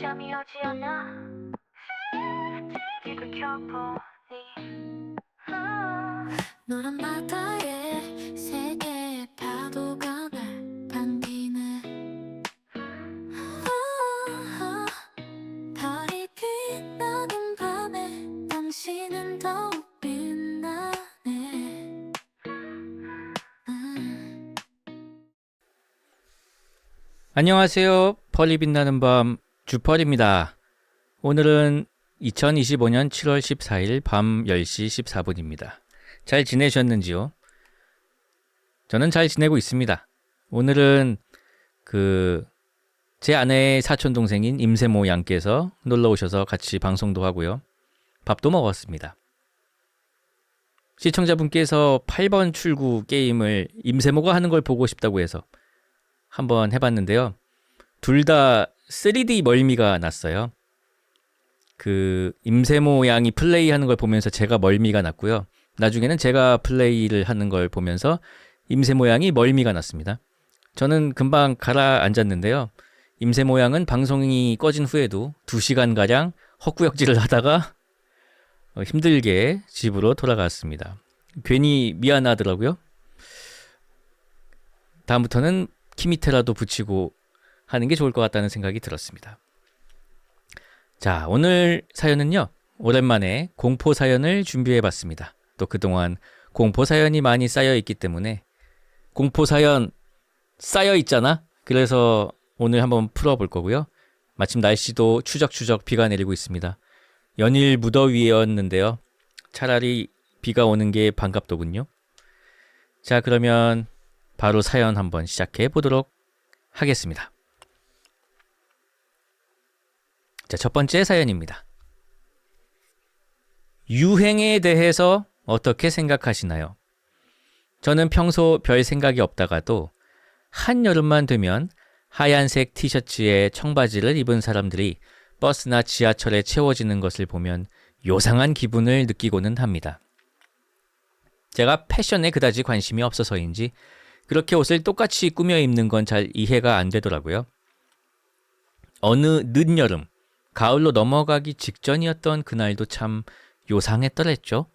잠이 오지 않아 TV를 켜보니 노란 바다에 세 개의 파도가 날 반기네. 달이 빛나는 밤에 당신은 더욱 빛나네. 안녕하세요. 펄이 빛나는 밤 주펄입니다. 오늘은 2025년 7월 14일 밤 10시 14분입니다. 잘 지내셨는지요? 저는 잘 지내고 있습니다. 오늘은 제 아내의 사촌 동생인 임세모 양께서 놀러 오셔서 같이 방송도 하고요. 밥도 먹었습니다. 시청자분께서 8번 출구 게임을 임세모가 하는 걸 보고 싶다고 해서 한번 해봤는데요. 둘 다 3D 멀미가 났어요. 임세모 양이 플레이하는 걸 보면서 제가 멀미가 났고요. 나중에는 제가 플레이를 하는 걸 보면서 임세모 양이 멀미가 났습니다. 저는 금방 가라앉았는데요. 임세모 양은 방송이 꺼진 후에도 2시간가량 헛구역질을 하다가 힘들게 집으로 돌아갔습니다. 괜히 미안하더라고요. 다음부터는 키 밑에라도 붙이고 하는 게 좋을 것 같다는 생각이 들었습니다. 자, 오늘 사연은요. 오랜만에 공포 사연을 준비해 봤습니다. 또 그동안 공포 사연이 많이 쌓여 있기 때문에 공포 사연 쌓여 있잖아. 그래서 오늘 한번 풀어볼 거고요. 마침 날씨도 추적추적 비가 내리고 있습니다. 연일 무더위였는데요. 차라리 비가 오는 게 반갑더군요. 자, 그러면 바로 사연 한번 시작해 보도록 하겠습니다. 자, 첫 번째 사연입니다. 유행에 대해서 어떻게 생각하시나요? 저는 평소 별 생각이 없다가도 한여름만 되면 하얀색 티셔츠에 청바지를 입은 사람들이 버스나 지하철에 채워지는 것을 보면 요상한 기분을 느끼고는 합니다. 제가 패션에 그다지 관심이 없어서인지 그렇게 옷을 똑같이 꾸며 입는 건 잘 이해가 안 되더라고요. 어느 늦여름, 가을로 넘어가기 직전이었던 그날도 참 요상했더랬죠.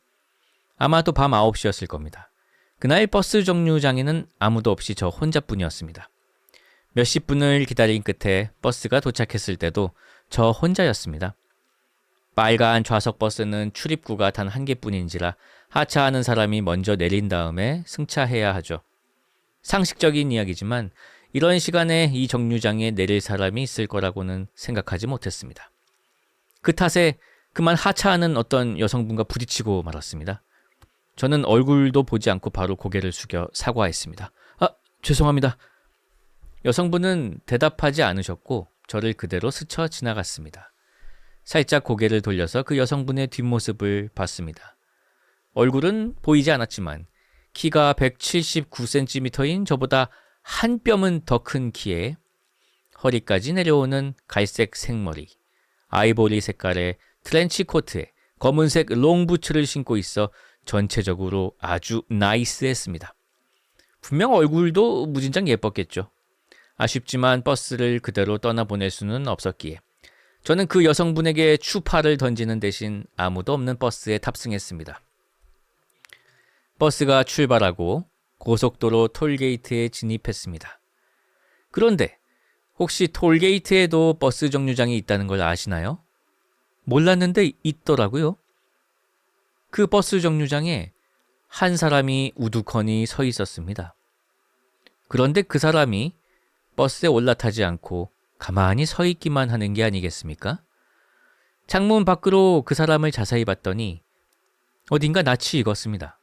아마도 밤 9시였을 겁니다. 그날 버스 정류장에는 아무도 없이 저 혼자뿐이었습니다. 몇십 분을 기다린 끝에 버스가 도착했을 때도 저 혼자였습니다. 빨간 좌석 버스는 출입구가 단 한 개뿐인지라 하차하는 사람이 먼저 내린 다음에 승차해야 하죠. 상식적인 이야기지만 이런 시간에 이 정류장에 내릴 사람이 있을 거라고는 생각하지 못했습니다. 그 탓에 그만 하차하는 어떤 여성분과 부딪히고 말았습니다. 저는 얼굴도 보지 않고 바로 고개를 숙여 사과했습니다. 죄송합니다. 여성분은 대답하지 않으셨고 저를 그대로 스쳐 지나갔습니다. 살짝 고개를 돌려서 그 여성분의 뒷모습을 봤습니다. 얼굴은 보이지 않았지만 키가 179cm인 저보다 한 뼘은 더 큰 키에 허리까지 내려오는 갈색 생머리, 아이보리 색깔의 트렌치 코트에 검은색 롱부츠를 신고 있어 전체적으로 아주 나이스했습니다. 분명 얼굴도 무진장 예뻤겠죠. 아쉽지만 버스를 그대로 떠나보낼 수는 없었기에 저는 그 여성분에게 추파를 던지는 대신 아무도 없는 버스에 탑승했습니다. 버스가 출발하고 고속도로 톨게이트에 진입했습니다. 그런데 혹시 톨게이트에도 버스 정류장이 있다는 걸 아시나요? 몰랐는데 있더라고요. 그 버스 정류장에 한 사람이 우두커니 서 있었습니다. 그런데 그 사람이 버스에 올라타지 않고 가만히 서 있기만 하는 게 아니겠습니까? 창문 밖으로 그 사람을 자세히 봤더니 어딘가 낯이 익었습니다.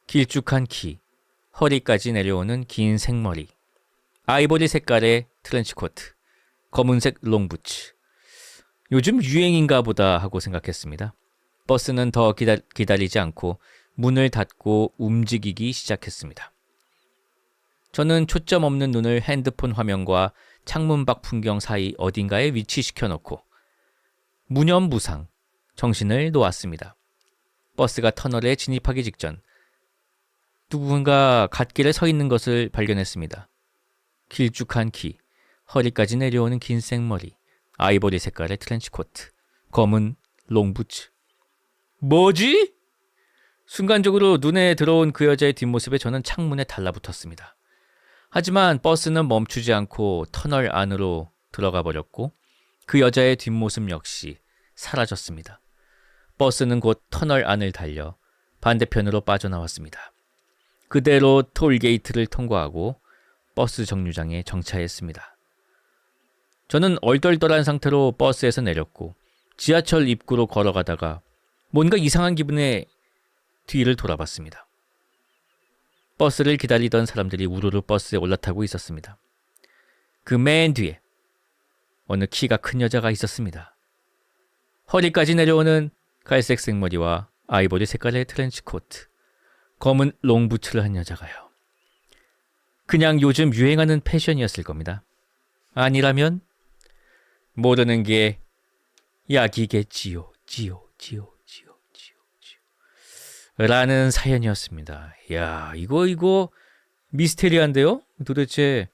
길쭉한 키, 허리까지 내려오는 긴 생머리, 아이보리 색깔의 트렌치코트, 검은색 롱부츠. 요즘 유행인가 보다 하고 생각했습니다. 버스는 더 기다리지 않고 문을 닫고 움직이기 시작했습니다. 저는 초점 없는 눈을 핸드폰 화면과 창문 밖 풍경 사이 어딘가에 위치시켜놓고 무념무상 정신을 놓았습니다. 버스가 터널에 진입하기 직전 누군가 갓길에 서 있는 것을 발견했습니다. 길쭉한 키, 허리까지 내려오는 긴 생머리, 아이보리 색깔의 트렌치코트, 검은 롱부츠. 뭐지? 순간적으로 눈에 들어온 그 여자의 뒷모습에 저는 창문에 달라붙었습니다. 하지만 버스는 멈추지 않고 터널 안으로 들어가 버렸고 그 여자의 뒷모습 역시 사라졌습니다. 버스는 곧 터널 안을 달려 반대편으로 빠져나왔습니다. 그대로 톨게이트를 통과하고 버스 정류장에 정차했습니다. 저는 얼떨떨한 상태로 버스에서 내렸고 지하철 입구로 걸어가다가 뭔가 이상한 기분에 뒤를 돌아봤습니다. 버스를 기다리던 사람들이 우르르 버스에 올라타고 있었습니다. 그 맨 뒤에 어느 키가 큰 여자가 있었습니다. 허리까지 내려오는 갈색 생머리와 아이보리 색깔의 트렌치코트, 검은 롱부츠를 한 여자가요. 그냥 요즘 유행하는 패션이었을 겁니다. 아니라면 모르는 게 약이겠지요. 지요. 라는 사연이었습니다. 야, 이거 미스테리한데요? 도대체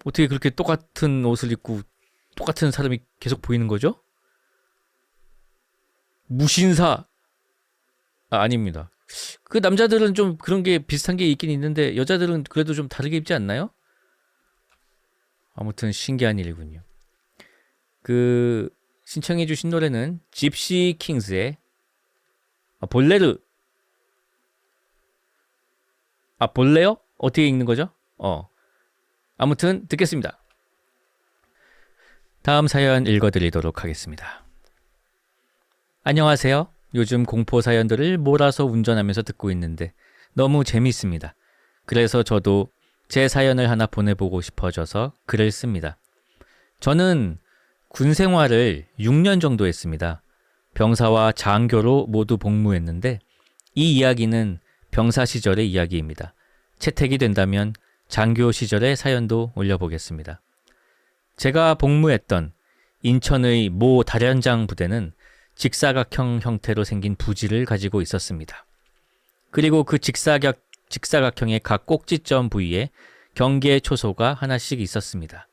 어떻게 그렇게 똑같은 옷을 입고 똑같은 사람이 계속 보이는 거죠? 무신사. 아닙니다. 그 남자들은 좀 그런 게 비슷한 게 있긴 있는데 여자들은 그래도 좀 다르게 입지 않나요? 아무튼 신기한 일이군요. 그 신청해 주신 노래는 집시 킹스의 볼레르. 볼레요? 어떻게 읽는 거죠? 아무튼 듣겠습니다. 다음 사연 읽어드리도록 하겠습니다. 안녕하세요. 요즘 공포 사연들을 몰아서 운전하면서 듣고 있는데 너무 재밌습니다. 그래서 저도 제 사연을 하나 보내보고 싶어져서 글을 씁니다. 저는 군 생활을 6년 정도 했습니다. 병사와 장교로 모두 복무했는데 이 이야기는 병사 시절의 이야기입니다. 채택이 된다면 장교 시절의 사연도 올려보겠습니다. 제가 복무했던 인천의 모 다련장 부대는 직사각형 형태로 생긴 부지를 가지고 있었습니다. 그리고 그 직사각형의 각 꼭지점 부위에 경계 초소가 하나씩 있었습니다.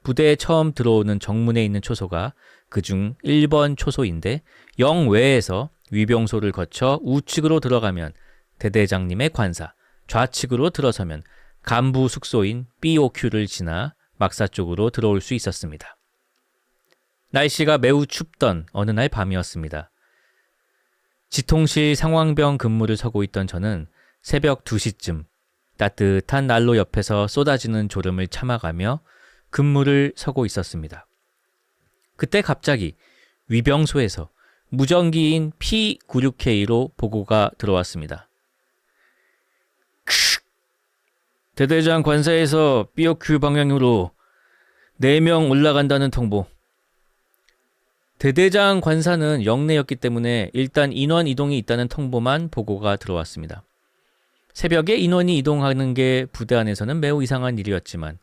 부대에 처음 들어오는 정문에 있는 초소가 그중 1번 초소인데 영외에서 위병소를 거쳐 우측으로 들어가면 대대장님의 관사, 좌측으로 들어서면 간부 숙소인 BOQ를 지나 막사 쪽으로 들어올 수 있었습니다. 날씨가 매우 춥던 어느 날 밤이었습니다. 지통실 상황병 근무를 서고 있던 저는 새벽 2시쯤 따뜻한 난로 옆에서 쏟아지는 졸음을 참아가며 근무를 서고 있었습니다. 그때 갑자기 위병소에서 무전기인 P96K로 보고가 들어왔습니다. 대대장 관사에서 BOQ 방향으로 4명 올라간다는 통보. 대대장 관사는 영내였기 때문에 일단 인원 이동이 있다는 통보만 보고가 들어왔습니다. 새벽에 인원이 이동하는 게 부대 안에서는 매우 이상한 일이었지만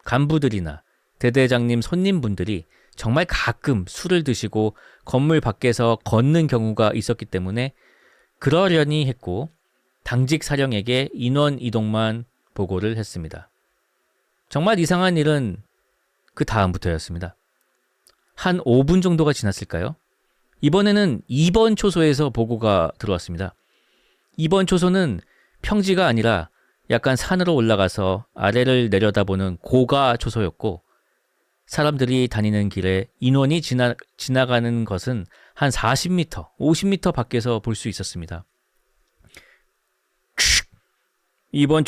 간부들이나 대대장님 손님분들이 정말 가끔 술을 드시고 건물 밖에서 걷는 경우가 있었기 때문에 그러려니 했고 당직 사령에게 인원 이동만 보고를 했습니다. 정말 이상한 일은 그 다음부터였습니다. 한 5분 정도가 지났을까요? 이번에는 2번 초소에서 보고가 들어왔습니다. 2번 초소는 평지가 아니라 약간 산으로 올라가서 아래를 내려다보는 고가 초소였고 사람들이 다니는 길에 인원이 지나가는 것은 한 40m, 50m 밖에서 볼 수 있었습니다. 2번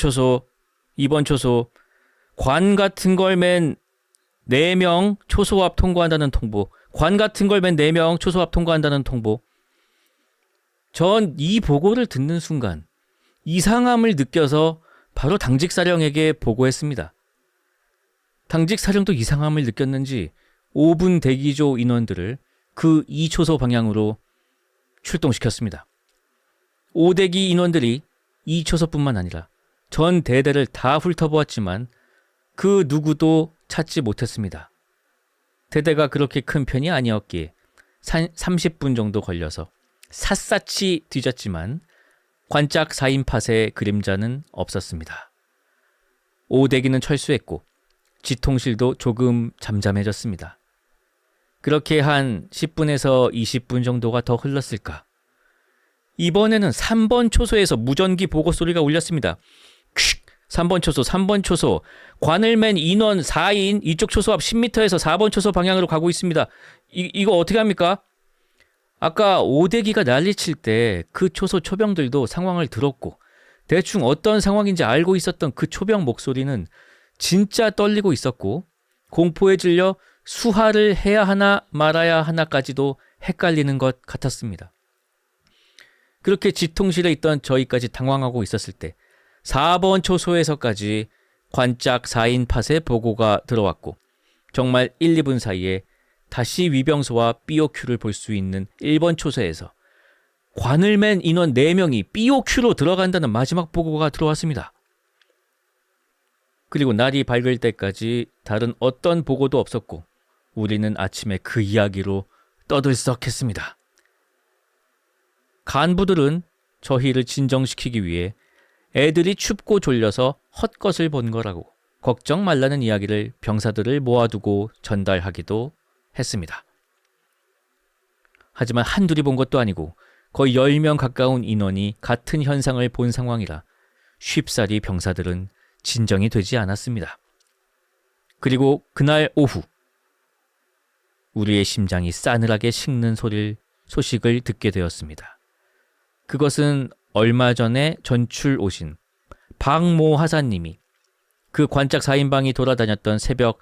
초소, 관 같은 걸 맨 4명 초소 앞 통과한다는 통보. 관 같은 걸 맨 4명 초소 앞 통과한다는 통보. 전 이 보고를 듣는 순간 이상함을 느껴서 바로 당직 사령에게 보고했습니다. 당직 사령도 이상함을 느꼈는지 5분 대기조 인원들을 그 2초소 방향으로 출동시켰습니다. 5대기 인원들이 2초소뿐만 아니라 전 대대를 다 훑어보았지만 그 누구도 찾지 못했습니다. 대대가 그렇게 큰 편이 아니었기에 30분 정도 걸려서 샅샅이 뒤졌지만 관짝 4인팟의 그림자는 없었습니다. 5대기는 철수했고 지통실도 조금 잠잠해졌습니다. 그렇게 한 10분에서 20분 정도가 더 흘렀을까. 이번에는 3번 초소에서 무전기 보고 소리가 울렸습니다. 3번 초소, 3번 초소. 관을 맨 인원 4인 이쪽 초소 앞 10m에서 4번 초소 방향으로 가고 있습니다. 이거 어떻게 합니까? 아까 오대기가 난리칠 때 그 초소 초병들도 상황을 들었고 대충 어떤 상황인지 알고 있었던 그 초병 목소리는 진짜 떨리고 있었고 공포에 질려 수하를 해야 하나 말아야 하나까지도 헷갈리는 것 같았습니다. 그렇게 지통실에 있던 저희까지 당황하고 있었을 때 4번 초소에서까지 관짝 4인 팟의 보고가 들어왔고 정말 1, 2분 사이에 다시 위병소와 BOQ를 볼 수 있는 1번 초소에서 관을 맨 인원 4명이 BOQ로 들어간다는 마지막 보고가 들어왔습니다. 그리고 날이 밝을 때까지 다른 어떤 보고도 없었고 우리는 아침에 그 이야기로 떠들썩했습니다. 간부들은 저희를 진정시키기 위해 애들이 춥고 졸려서 헛것을 본 거라고 걱정 말라는 이야기를 병사들을 모아두고 전달하기도 했습니다. 하지만 한둘이 본 것도 아니고 거의 10명 가까운 인원이 같은 현상을 본 상황이라 쉽사리 병사들은 진정이 되지 않았습니다. 그리고 그날 오후 우리의 심장이 싸늘하게 식는 소식을 듣게 되었습니다. 그것은 얼마 전에 전출 오신 박모 하사님이 그 관짝 4인방이 돌아다녔던 새벽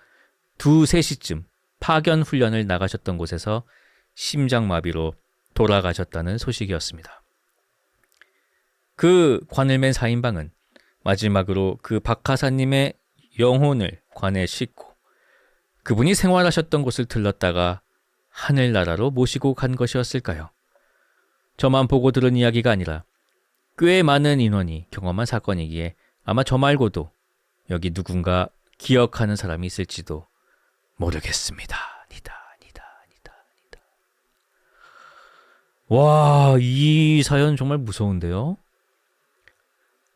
2, 3시쯤 파견 훈련을 나가셨던 곳에서 심장마비로 돌아가셨다는 소식이었습니다. 그 관을 맨 4인방은 마지막으로 그 박 하사님의 영혼을 관에 싣고 그분이 생활하셨던 곳을 들렀다가 하늘나라로 모시고 간 것이었을까요? 저만 보고 들은 이야기가 아니라 꽤 많은 인원이 경험한 사건이기에 아마 저 말고도 여기 누군가 기억하는 사람이 있을지도 모르겠습니다. 와, 이 사연 정말 무서운데요?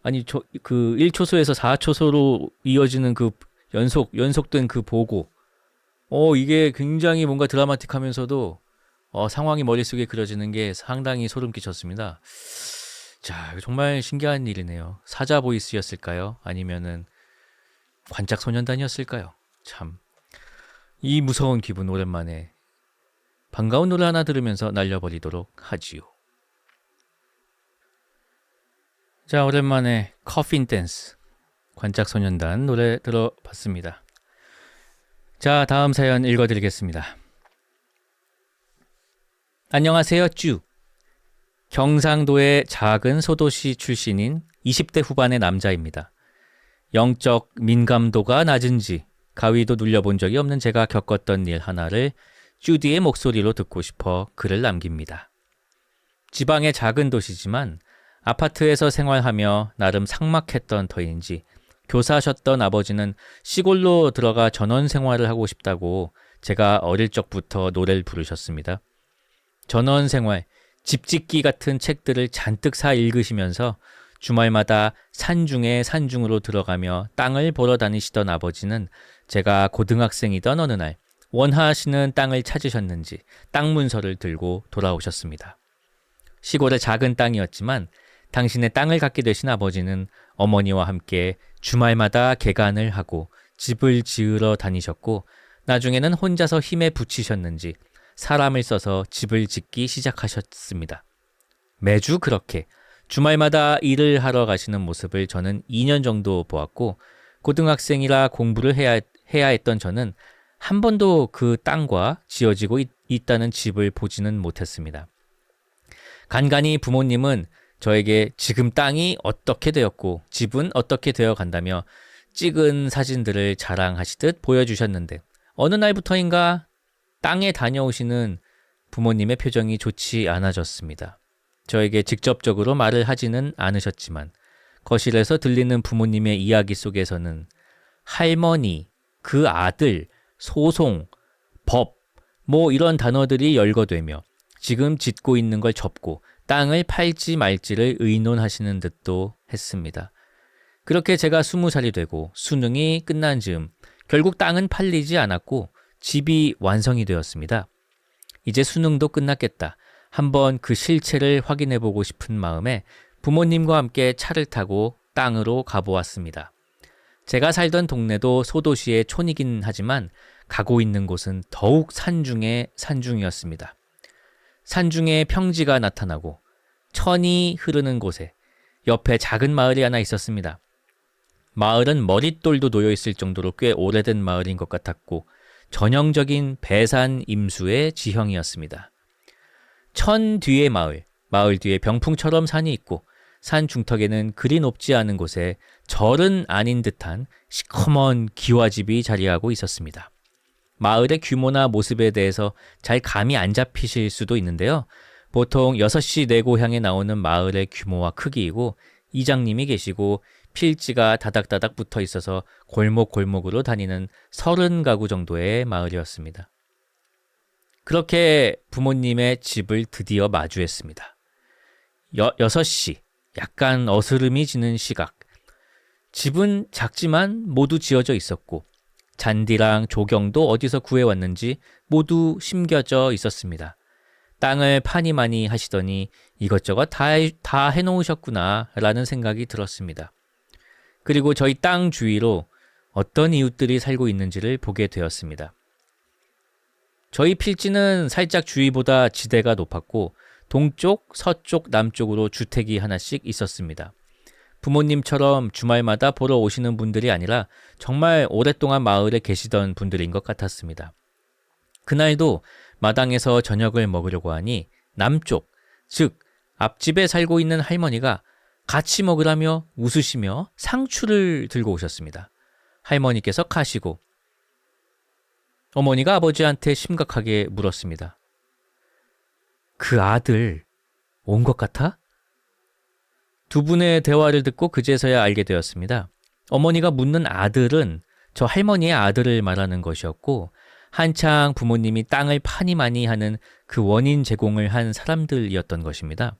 아니, 그 1초소에서 4초소로 이어지는 그 연속된 그 보고. 이게 굉장히 뭔가 드라마틱하면서도 상황이 머릿속에 그려지는 게 상당히 소름 끼쳤습니다. 자, 정말 신기한 일이네요. 사자 보이스였을까요? 아니면은 관짝 소년단이었을까요? 참. 이 무서운 기분 오랜만에 반가운 노래 하나 들으면서 날려버리도록 하지요. 자, 오랜만에 커핀 댄스 관짝 소년단 노래 들어봤습니다. 자, 다음 사연 읽어드리겠습니다. 안녕하세요, 쭈. 경상도의 작은 소도시 출신인 20대 후반의 남자입니다. 영적 민감도가 낮은지 가위도 눌려본 적이 없는 제가 겪었던 일 하나를 쭈디의 목소리로 듣고 싶어 글을 남깁니다. 지방의 작은 도시지만 아파트에서 생활하며 나름 삭막했던 터인지 교사하셨던 아버지는 시골로 들어가 전원 생활을 하고 싶다고 제가 어릴 적부터 노래를 부르셨습니다. 전원 생활, 집짓기 같은 책들을 잔뜩 사 읽으시면서 주말마다 산중에 산중으로 들어가며 땅을 보러 다니시던 아버지는 제가 고등학생이던 어느 날 원하시는 땅을 찾으셨는지 땅 문서를 들고 돌아오셨습니다. 시골의 작은 땅이었지만 당신의 땅을 갖게 되신 아버지는 어머니와 함께 주말마다 개간을 하고 집을 지으러 다니셨고 나중에는 혼자서 힘에 부치셨는지 사람을 써서 집을 짓기 시작하셨습니다. 매주 그렇게 주말마다 일을 하러 가시는 모습을 저는 2년 정도 보았고 고등학생이라 공부를 해야 했던 저는 한 번도 그 땅과 지어지고 있다는 집을 보지는 못했습니다. 간간히 부모님은 저에게 지금 땅이 어떻게 되었고 집은 어떻게 되어 간다며 찍은 사진들을 자랑하시듯 보여주셨는데 어느 날부터인가 땅에 다녀오시는 부모님의 표정이 좋지 않아졌습니다. 저에게 직접적으로 말을 하지는 않으셨지만 거실에서 들리는 부모님의 이야기 속에서는 할머니, 그 아들, 소송, 법, 이런 단어들이 열거되며 지금 짓고 있는 걸 접고 땅을 팔지 말지를 의논하시는 듯도 했습니다. 그렇게 제가 20살이 되고 수능이 끝난 즈음 결국 땅은 팔리지 않았고 집이 완성이 되었습니다. 이제 수능도 끝났겠다. 한번 그 실체를 확인해보고 싶은 마음에 부모님과 함께 차를 타고 땅으로 가보았습니다. 제가 살던 동네도 소도시의 촌이긴 하지만 가고 있는 곳은 더욱 산중의 산중이었습니다. 산중에 평지가 나타나고 천이 흐르는 곳에 옆에 작은 마을이 하나 있었습니다. 마을은 머릿돌도 놓여 있을 정도로 꽤 오래된 마을인 것 같았고 전형적인 배산 임수의 지형이었습니다. 천 뒤의 마을 뒤에 병풍처럼 산이 있고 산 중턱에는 그리 높지 않은 곳에 절은 아닌 듯한 시커먼 기와집이 자리하고 있었습니다. 마을의 규모나 모습에 대해서 잘 감이 안 잡히실 수도 있는데요. 보통 6시 내 고향에 나오는 마을의 규모와 크기이고 이장님이 계시고 필지가 다닥다닥 붙어 있어서 골목골목으로 다니는 30가구 정도의 마을이었습니다. 그렇게 부모님의 집을 드디어 마주했습니다. 6시, 약간 어스름이 지는 시각. 집은 작지만 모두 지어져 있었고 잔디랑 조경도 어디서 구해왔는지 모두 심겨져 있었습니다. 땅을 파니 많이 하시더니 이것저것 다 해놓으셨구나 라는 생각이 들었습니다. 그리고 저희 땅 주위로 어떤 이웃들이 살고 있는지를 보게 되었습니다. 저희 필지는 살짝 주위보다 지대가 높았고 동쪽, 서쪽, 남쪽으로 주택이 하나씩 있었습니다. 부모님처럼 주말마다 보러 오시는 분들이 아니라 정말 오랫동안 마을에 계시던 분들인 것 같았습니다. 그날도 마당에서 저녁을 먹으려고 하니 남쪽, 즉 앞집에 살고 있는 할머니가 같이 먹으라며 웃으시며 상추를 들고 오셨습니다. 할머니께서 가시고 어머니가 아버지한테 심각하게 물었습니다. 그 아들 온 것 같아? 두 분의 대화를 듣고 그제서야 알게 되었습니다. 어머니가 묻는 아들은 저 할머니의 아들을 말하는 것이었고 한창 부모님이 땅을 파니 많이 하는 그 원인 제공을 한 사람들이었던 것입니다.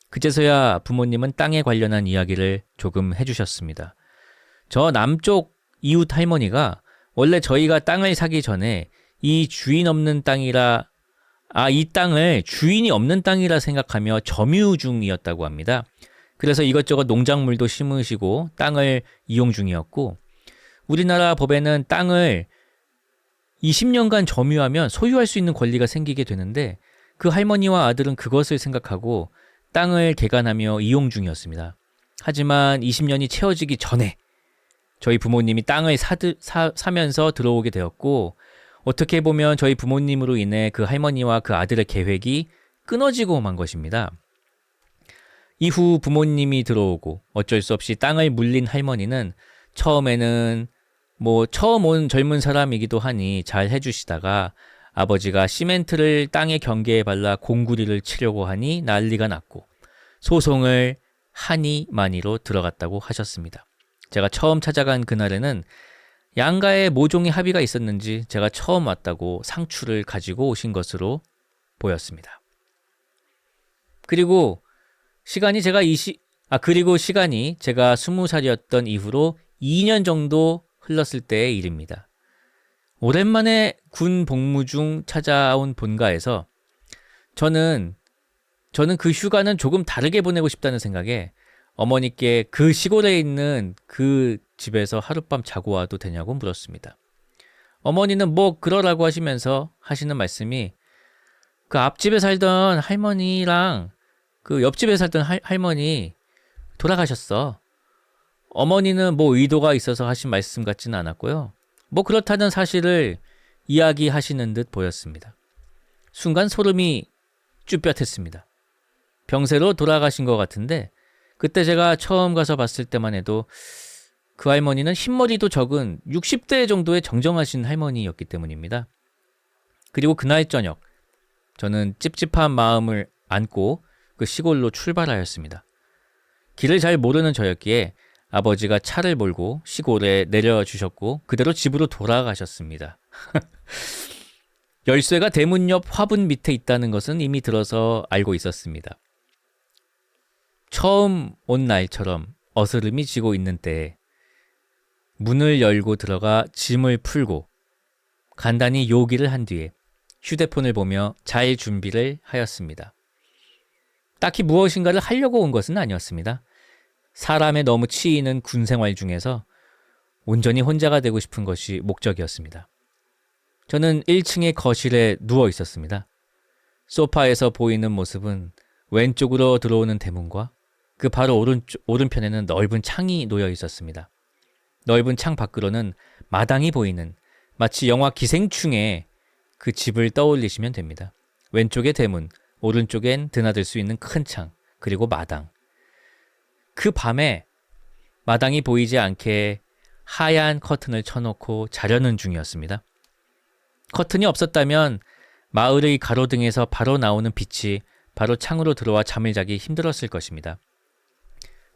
그제서야 부모님은 땅에 관련한 이야기를 조금 해주셨습니다. 저 남쪽 이웃 할머니가 원래 저희가 땅을 사기 전에 이 땅을 주인이 없는 땅이라 생각하며 점유 중이었다고 합니다. 그래서 이것저것 농작물도 심으시고 땅을 이용 중이었고 우리나라 법에는 땅을 20년간 점유하면 소유할 수 있는 권리가 생기게 되는데 그 할머니와 아들은 그것을 생각하고 땅을 개간하며 이용 중이었습니다. 하지만 20년이 채워지기 전에 저희 부모님이 땅을 사면서 들어오게 되었고 어떻게 보면 저희 부모님으로 인해 그 할머니와 그 아들의 계획이 끊어지고 만 것입니다. 이후 부모님이 들어오고 어쩔 수 없이 땅을 물린 할머니는 처음에는 처음 온 젊은 사람이기도 하니 잘 해주시다가 아버지가 시멘트를 땅의 경계에 발라 공구리를 치려고 하니 난리가 났고 소송을 하니 많이로 들어갔다고 하셨습니다. 제가 처음 찾아간 그날에는 양가의 모종의 합의가 있었는지 제가 처음 왔다고 상추를 가지고 오신 것으로 보였습니다. 그리고 시간이 제가 20살이었던 이후로 2년 정도 흘렀을 때의 일입니다. 오랜만에 군 복무 중 찾아온 본가에서 저는 그 휴가는 조금 다르게 보내고 싶다는 생각에 어머니께 그 시골에 있는 그 집에서 하룻밤 자고 와도 되냐고 물었습니다. 어머니는 그러라고 하시면서 하시는 말씀이 그 앞집에 살던 할머니랑 그 옆집에 살던 할머니 돌아가셨어. 어머니는 의도가 있어서 하신 말씀 같지는 않았고요. 그렇다는 사실을 이야기하시는 듯 보였습니다. 순간 소름이 쭈뼛했습니다. 병세로 돌아가신 것 같은데 그때 제가 처음 가서 봤을 때만 해도 그 할머니는 흰머리도 적은 60대 정도의 정정하신 할머니였기 때문입니다. 그리고 그날 저녁 저는 찝찝한 마음을 안고 그 시골로 출발하였습니다. 길을 잘 모르는 저였기에 아버지가 차를 몰고 시골에 내려주셨고 그대로 집으로 돌아가셨습니다. 열쇠가 대문 옆 화분 밑에 있다는 것은 이미 들어서 알고 있었습니다. 처음 온 날처럼 어스름이 지고 있는 때에 문을 열고 들어가 짐을 풀고 간단히 요기를 한 뒤에 휴대폰을 보며 잘 준비를 하였습니다. 딱히 무엇인가를 하려고 온 것은 아니었습니다. 사람에 너무 치이는 군 생활 중에서 온전히 혼자가 되고 싶은 것이 목적이었습니다. 저는 1층의 거실에 누워 있었습니다. 소파에서 보이는 모습은 왼쪽으로 들어오는 대문과 그 바로 오른편에는 넓은 창이 놓여 있었습니다. 넓은 창 밖으로는 마당이 보이는 마치 영화 기생충의 그 집을 떠올리시면 됩니다. 왼쪽에 대문, 오른쪽엔 드나들 수 있는 큰 창, 그리고 마당. 그 밤에 마당이 보이지 않게 하얀 커튼을 쳐놓고 자려는 중이었습니다. 커튼이 없었다면 마을의 가로등에서 바로 나오는 빛이 바로 창으로 들어와 잠을 자기 힘들었을 것입니다.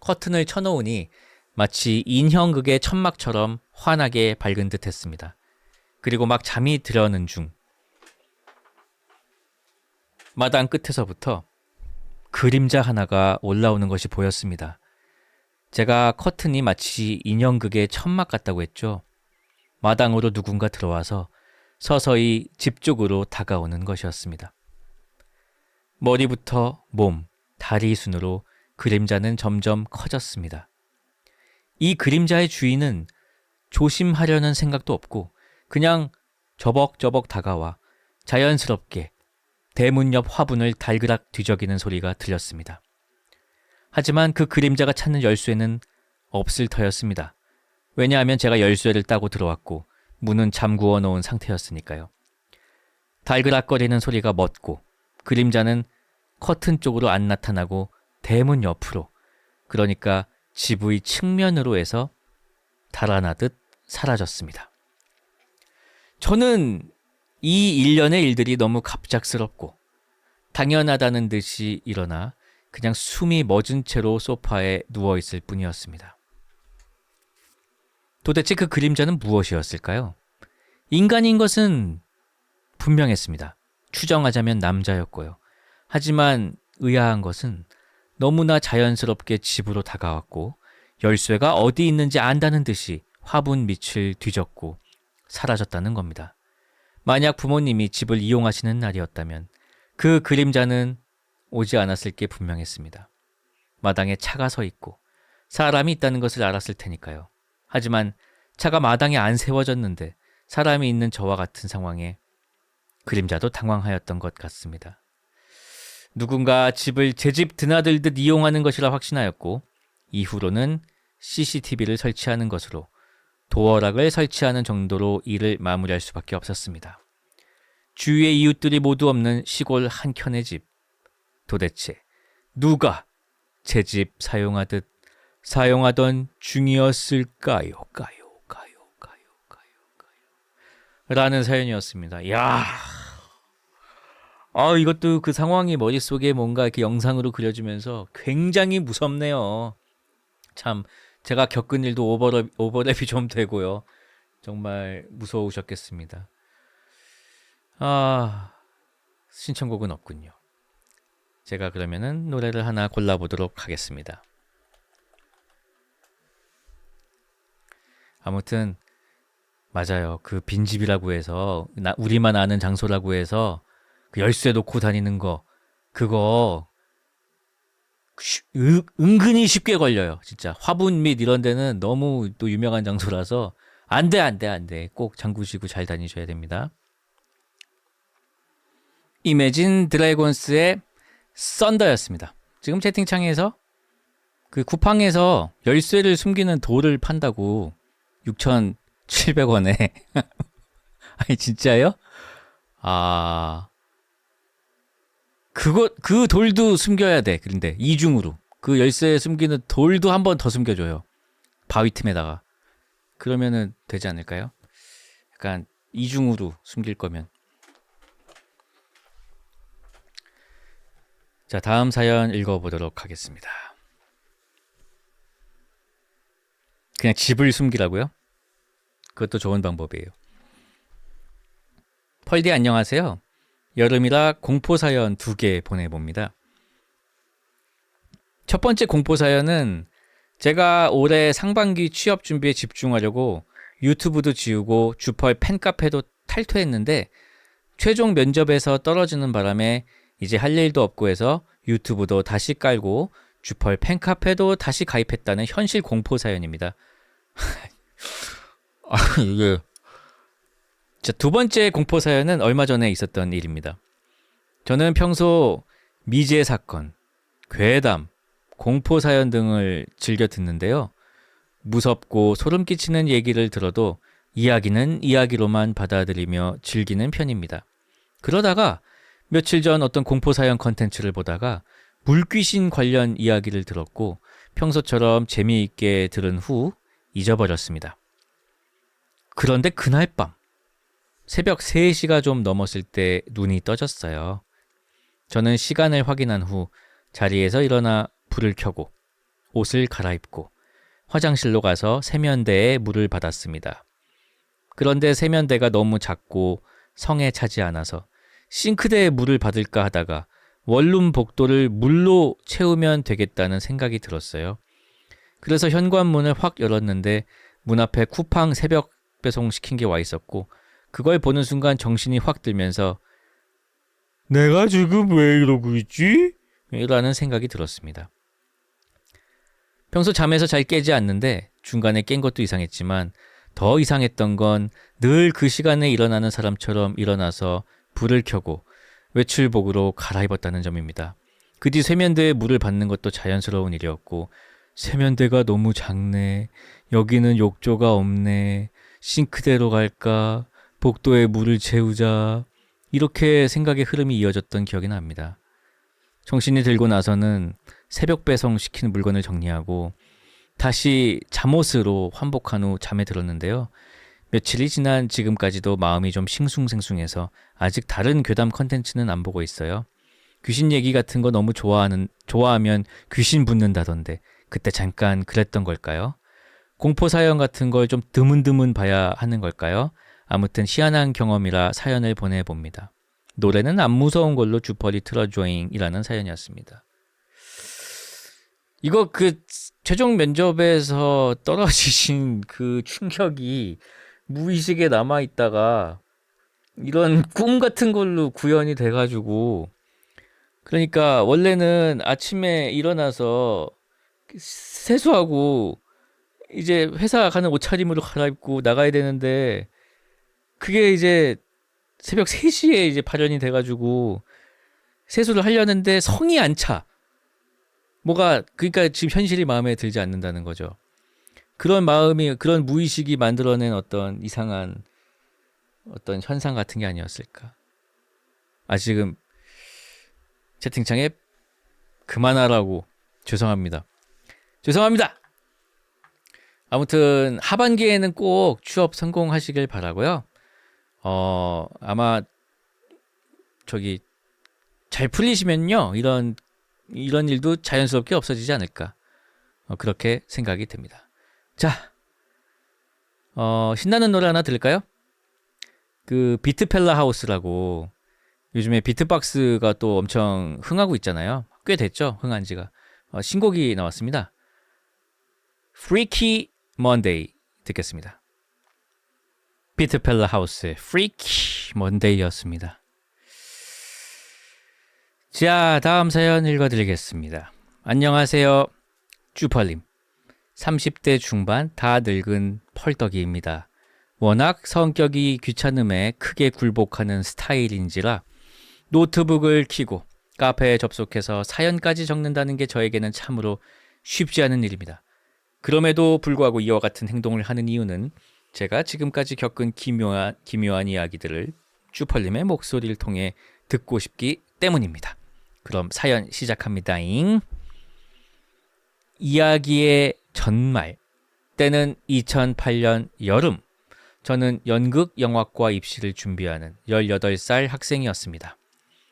커튼을 쳐놓으니 마치 인형극의 천막처럼 환하게 밝은 듯 했습니다. 그리고 막 잠이 들려는 중 마당 끝에서부터 그림자 하나가 올라오는 것이 보였습니다. 제가 커튼이 마치 인형극의 천막 같다고 했죠. 마당으로 누군가 들어와서 서서히 집 쪽으로 다가오는 것이었습니다. 머리부터 몸, 다리 순으로 그림자는 점점 커졌습니다. 이 그림자의 주인은 조심하려는 생각도 없고 그냥 저벅저벅 다가와 자연스럽게 대문 옆 화분을 달그락 뒤적이는 소리가 들렸습니다. 하지만 그 그림자가 찾는 열쇠는 없을 터였습니다. 왜냐하면 제가 열쇠를 따고 들어왔고 문은 잠그어 놓은 상태였으니까요. 달그락거리는 소리가 멎고 그림자는 커튼 쪽으로 안 나타나고 대문 옆으로, 그러니까 집의 측면으로 해서 달아나듯 사라졌습니다. 저는 이 일련의 일들이 너무 갑작스럽고 당연하다는 듯이 일어나 그냥 숨이 멎은 채로 소파에 누워있을 뿐이었습니다. 도대체 그 그림자는 무엇이었을까요? 인간인 것은 분명했습니다. 추정하자면 남자였고요. 하지만 의아한 것은 너무나 자연스럽게 집으로 다가왔고 열쇠가 어디 있는지 안다는 듯이 화분 밑을 뒤졌고 사라졌다는 겁니다. 만약 부모님이 집을 이용하시는 날이었다면 그 그림자는 오지 않았을 게 분명했습니다. 마당에 차가 서 있고 사람이 있다는 것을 알았을 테니까요. 하지만 차가 마당에 안 세워졌는데 사람이 있는 저와 같은 상황에 그림자도 당황하였던 것 같습니다. 누군가 집을 제 집 드나들듯 이용하는 것이라 확신하였고 이후로는 CCTV를 설치하는 것으로 도어락을 설치하는 정도로 일을 마무리할 수밖에 없었습니다. 주위의 이웃들이 모두 없는 시골 한켠의 집. 도대체 누가 제 집 사용하던 중이었을까요? 라는 사연이었습니다. 이야, 이것도 그 상황이 머릿속에 뭔가 이렇게 영상으로 그려지면서 굉장히 무섭네요. 참, 제가 겪은 일도 오버랩이 좀 되고요. 정말 무서우셨겠습니다. 신청곡은 없군요. 제가 그러면은 노래를 하나 골라보도록 하겠습니다. 아무튼 맞아요. 그 빈집이라고 해서 우리만 아는 장소라고 해서 그 열쇠 놓고 다니는 거 그거 은근히 쉽게 걸려요. 진짜 화분 및 이런 데는 너무 또 유명한 장소라서 안 돼. 꼭 잠그시고 잘 다니셔야 됩니다. 이매진 드래곤스의 썬더였습니다. 지금 채팅창에서 그 쿠팡에서 열쇠를 숨기는 돌을 판다고 6,700원에 아니 진짜요? 그 돌도 숨겨야 돼. 그런데 이중으로 그 열쇠 숨기는 돌도 한 번 더 숨겨줘요. 바위 틈에다가. 그러면은 되지 않을까요? 약간 이중으로 숨길 거면. 자, 다음 사연 읽어보도록 하겠습니다. 그냥 집을 숨기라고요? 그것도 좋은 방법이에요. 펄디 안녕하세요. 여름이라 공포사연 2개 보내봅니다. 첫 번째 공포사연은 제가 올해 상반기 취업 준비에 집중하려고 유튜브도 지우고 주펄 팬카페도 탈퇴했는데 최종 면접에서 떨어지는 바람에 이제 할 일도 없고 해서 유튜브도 다시 깔고 주펄 팬카페도 다시 가입했다는 현실 공포 사연입니다. 이게 자, 두 번째 공포 사연은 얼마 전에 있었던 일입니다. 저는 평소 미제 사건, 괴담, 공포 사연 등을 즐겨 듣는데요. 무섭고 소름 끼치는 얘기를 들어도 이야기는 이야기로만 받아들이며 즐기는 편입니다. 그러다가 며칠 전 어떤 공포 사연 컨텐츠를 보다가 물귀신 관련 이야기를 들었고 평소처럼 재미있게 들은 후 잊어버렸습니다. 그런데 그날 밤 새벽 3시가 좀 넘었을 때 눈이 떠졌어요. 저는 시간을 확인한 후 자리에서 일어나 불을 켜고 옷을 갈아입고 화장실로 가서 세면대에 물을 받았습니다. 그런데 세면대가 너무 작고 성에 차지 않아서 싱크대에 물을 받을까 하다가 원룸 복도를 물로 채우면 되겠다는 생각이 들었어요. 그래서 현관문을 확 열었는데 문 앞에 쿠팡 새벽 배송 시킨 게 와 있었고 그걸 보는 순간 정신이 확 들면서 내가 지금 왜 이러고 있지? 라는 생각이 들었습니다. 평소 잠에서 잘 깨지 않는데 중간에 깬 것도 이상했지만 더 이상했던 건 늘 그 시간에 일어나는 사람처럼 일어나서 불을 켜고 외출복으로 갈아입었다는 점입니다. 그 뒤 세면대에 물을 받는 것도 자연스러운 일이었고 세면대가 너무 작네, 여기는 욕조가 없네, 싱크대로 갈까, 복도에 물을 채우자, 이렇게 생각의 흐름이 이어졌던 기억이 납니다. 정신이 들고 나서는 새벽 배송시킨 물건을 정리하고 다시 잠옷으로 환복한 후 잠에 들었는데요. 며칠이 지난 지금까지도 마음이 좀 싱숭생숭해서 아직 다른 괴담 컨텐츠는 안 보고 있어요. 귀신 얘기 같은 거 너무 좋아하면 귀신 붙는다던데 그때 잠깐 그랬던 걸까요? 공포 사연 같은 걸 좀 드문드문 봐야 하는 걸까요? 아무튼 희한한 경험이라 사연을 보내봅니다. 노래는 안 무서운 걸로 주펄이 틀어줘잉이라는 사연이었습니다. 이거 그 최종 면접에서 떨어지신 그 충격이 무의식에 남아있다가 이런 꿈 같은 걸로 구현이 돼가지고 그러니까 원래는 아침에 일어나서 세수하고 이제 회사 가는 옷차림으로 갈아입고 나가야 되는데 그게 이제 새벽 3시에 이제 발현이 돼가지고 세수를 하려는데 성이 안 차. 뭐가 그러니까 지금 현실이 마음에 들지 않는다는 거죠. 그런 마음이 그런 무의식이 만들어낸 어떤 이상한 어떤 현상 같은 게 아니었을까. 지금 채팅창에 그만하라고 죄송합니다. 아무튼 하반기에는 꼭 취업 성공하시길 바라고요. 아마 잘 풀리시면요 이런 일도 자연스럽게 없어지지 않을까 그렇게 생각이 듭니다. 자, 신나는 노래 하나 들을까요? 그 비트펠라 하우스라고 요즘에 비트박스가 또 엄청 흥하고 있잖아요. 꽤 됐죠, 흥한 지가. 신곡이 나왔습니다. Freaky Monday 듣겠습니다. 비트펠라 하우스의 Freaky Monday였습니다. 자, 다음 사연 읽어드리겠습니다. 안녕하세요, 쭈펄님. 30대 중반 다 늙은 펄떡이입니다. 워낙 성격이 귀찮음에 크게 굴복하는 스타일인지라 노트북을 켜고 카페에 접속해서 사연까지 적는다는 게 저에게는 참으로 쉽지 않은 일입니다. 그럼에도 불구하고 이와 같은 행동을 하는 이유는 제가 지금까지 겪은 기묘한 이야기들을 쭈펄님의 목소리를 통해 듣고 싶기 때문입니다. 그럼 사연 시작합니다잉. 이야기의 전말 때는 2008년 여름, 저는 연극영화과 입시를 준비하는 18살 학생이었습니다.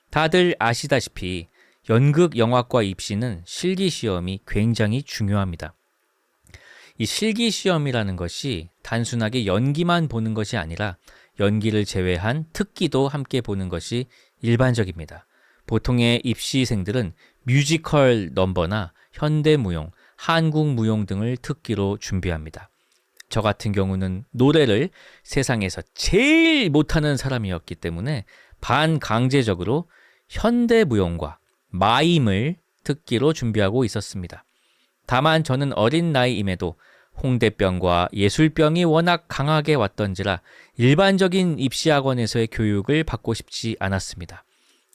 다들 아시다시피 연극영화과 입시는 실기시험이 굉장히 중요합니다. 이 실기시험이라는 것이 단순하게 연기만 보는 것이 아니라 연기를 제외한 특기도 함께 보는 것이 일반적입니다. 보통의 입시생들은 뮤지컬 넘버나 현대무용, 한국 무용 등을 특기로 준비합니다. 저 같은 경우는 노래를 세상에서 제일 못하는 사람이었기 때문에 반강제적으로 현대무용과 마임을 특기로 준비하고 있었습니다. 다만 저는 어린 나이임에도 홍대병과 예술병이 워낙 강하게 왔던지라 일반적인 입시학원에서의 교육을 받고 싶지 않았습니다.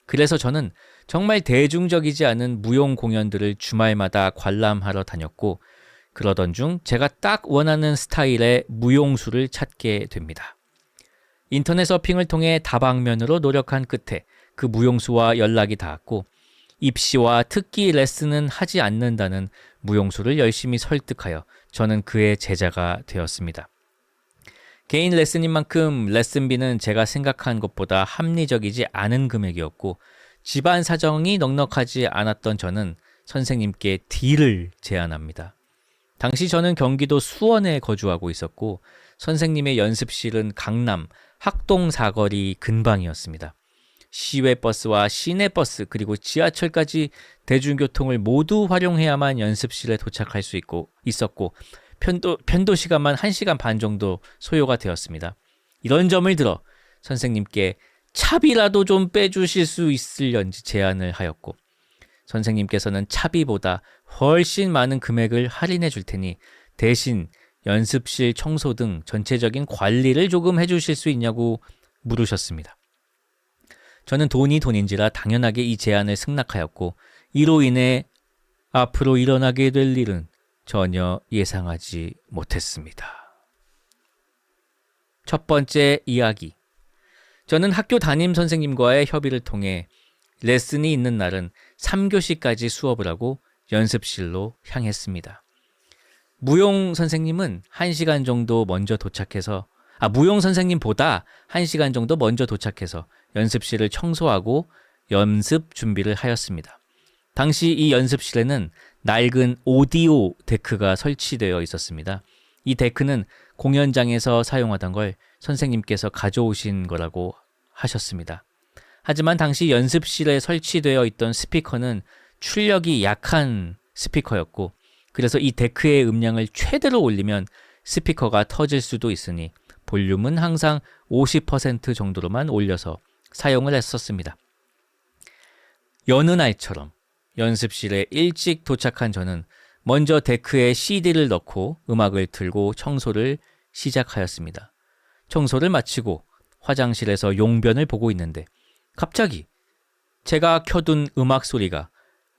그래서 저는 정말 대중적이지 않은 무용 공연들을 주말마다 관람하러 다녔고, 그러던 중 제가 딱 원하는 스타일의 무용수를 찾게 됩니다. 인터넷 서핑을 통해 다방면으로 노력한 끝에 그 무용수와 연락이 닿았고, 입시와 특기 레슨은 하지 않는다는 무용수를 열심히 설득하여 저는 그의 제자가 되었습니다. 개인 레슨인 만큼 레슨비는 제가 생각한 것보다 합리적이지 않은 금액이었고, 집안 사정이 넉넉하지 않았던 저는 선생님께 딜을 제안합니다. 당시 저는 경기도 수원에 거주하고 있었고, 선생님의 연습실은 강남 학동 사거리 근방이었습니다. 시외버스와 시내버스 그리고 지하철까지 대중교통을 모두 활용해야만 연습실에 도착할 수 있었고, 편도 시간만 1시간 반 정도 소요가 되었습니다. 이런 점을 들어 선생님께 차비라도 좀 빼주실 수 있을런지 제안을 하였고, 선생님께서는 차비보다 훨씬 많은 금액을 할인해 줄 테니 대신 연습실 청소 등 전체적인 관리를 조금 해주실 수 있냐고 물으셨습니다. 저는 돈이 돈인지라 당연하게 이 제안을 승낙하였고, 이로 인해 앞으로 일어나게 될 일은 전혀 예상하지 못했습니다. 첫 번째 이야기. 저는 학교 담임 선생님과의 협의를 통해 레슨이 있는 날은 3교시까지 수업을 하고 연습실로 향했습니다. 무용 선생님은 1시간 정도 먼저 도착해서 무용 선생님보다 1시간 정도 먼저 도착해서 연습실을 청소하고 연습 준비를 하였습니다. 당시 이 연습실에는 낡은 오디오 데크가 설치되어 있었습니다. 이 데크는 공연장에서 사용하던 걸 선생님께서 가져오신 거라고 하셨습니다. 하지만 당시 연습실에 설치되어 있던 스피커는 출력이 약한 스피커였고, 그래서 이 데크의 음량을 최대로 올리면 스피커가 터질 수도 있으니 볼륨은 항상 50% 정도로만 올려서 사용을 했었습니다. 여느 날처럼 연습실에 일찍 도착한 저는 먼저 데크에 CD를 넣고 음악을 틀고 청소를 시작하였습니다. 청소를 마치고 화장실에서 용변을 보고 있는데 갑자기 제가 켜둔 음악 소리가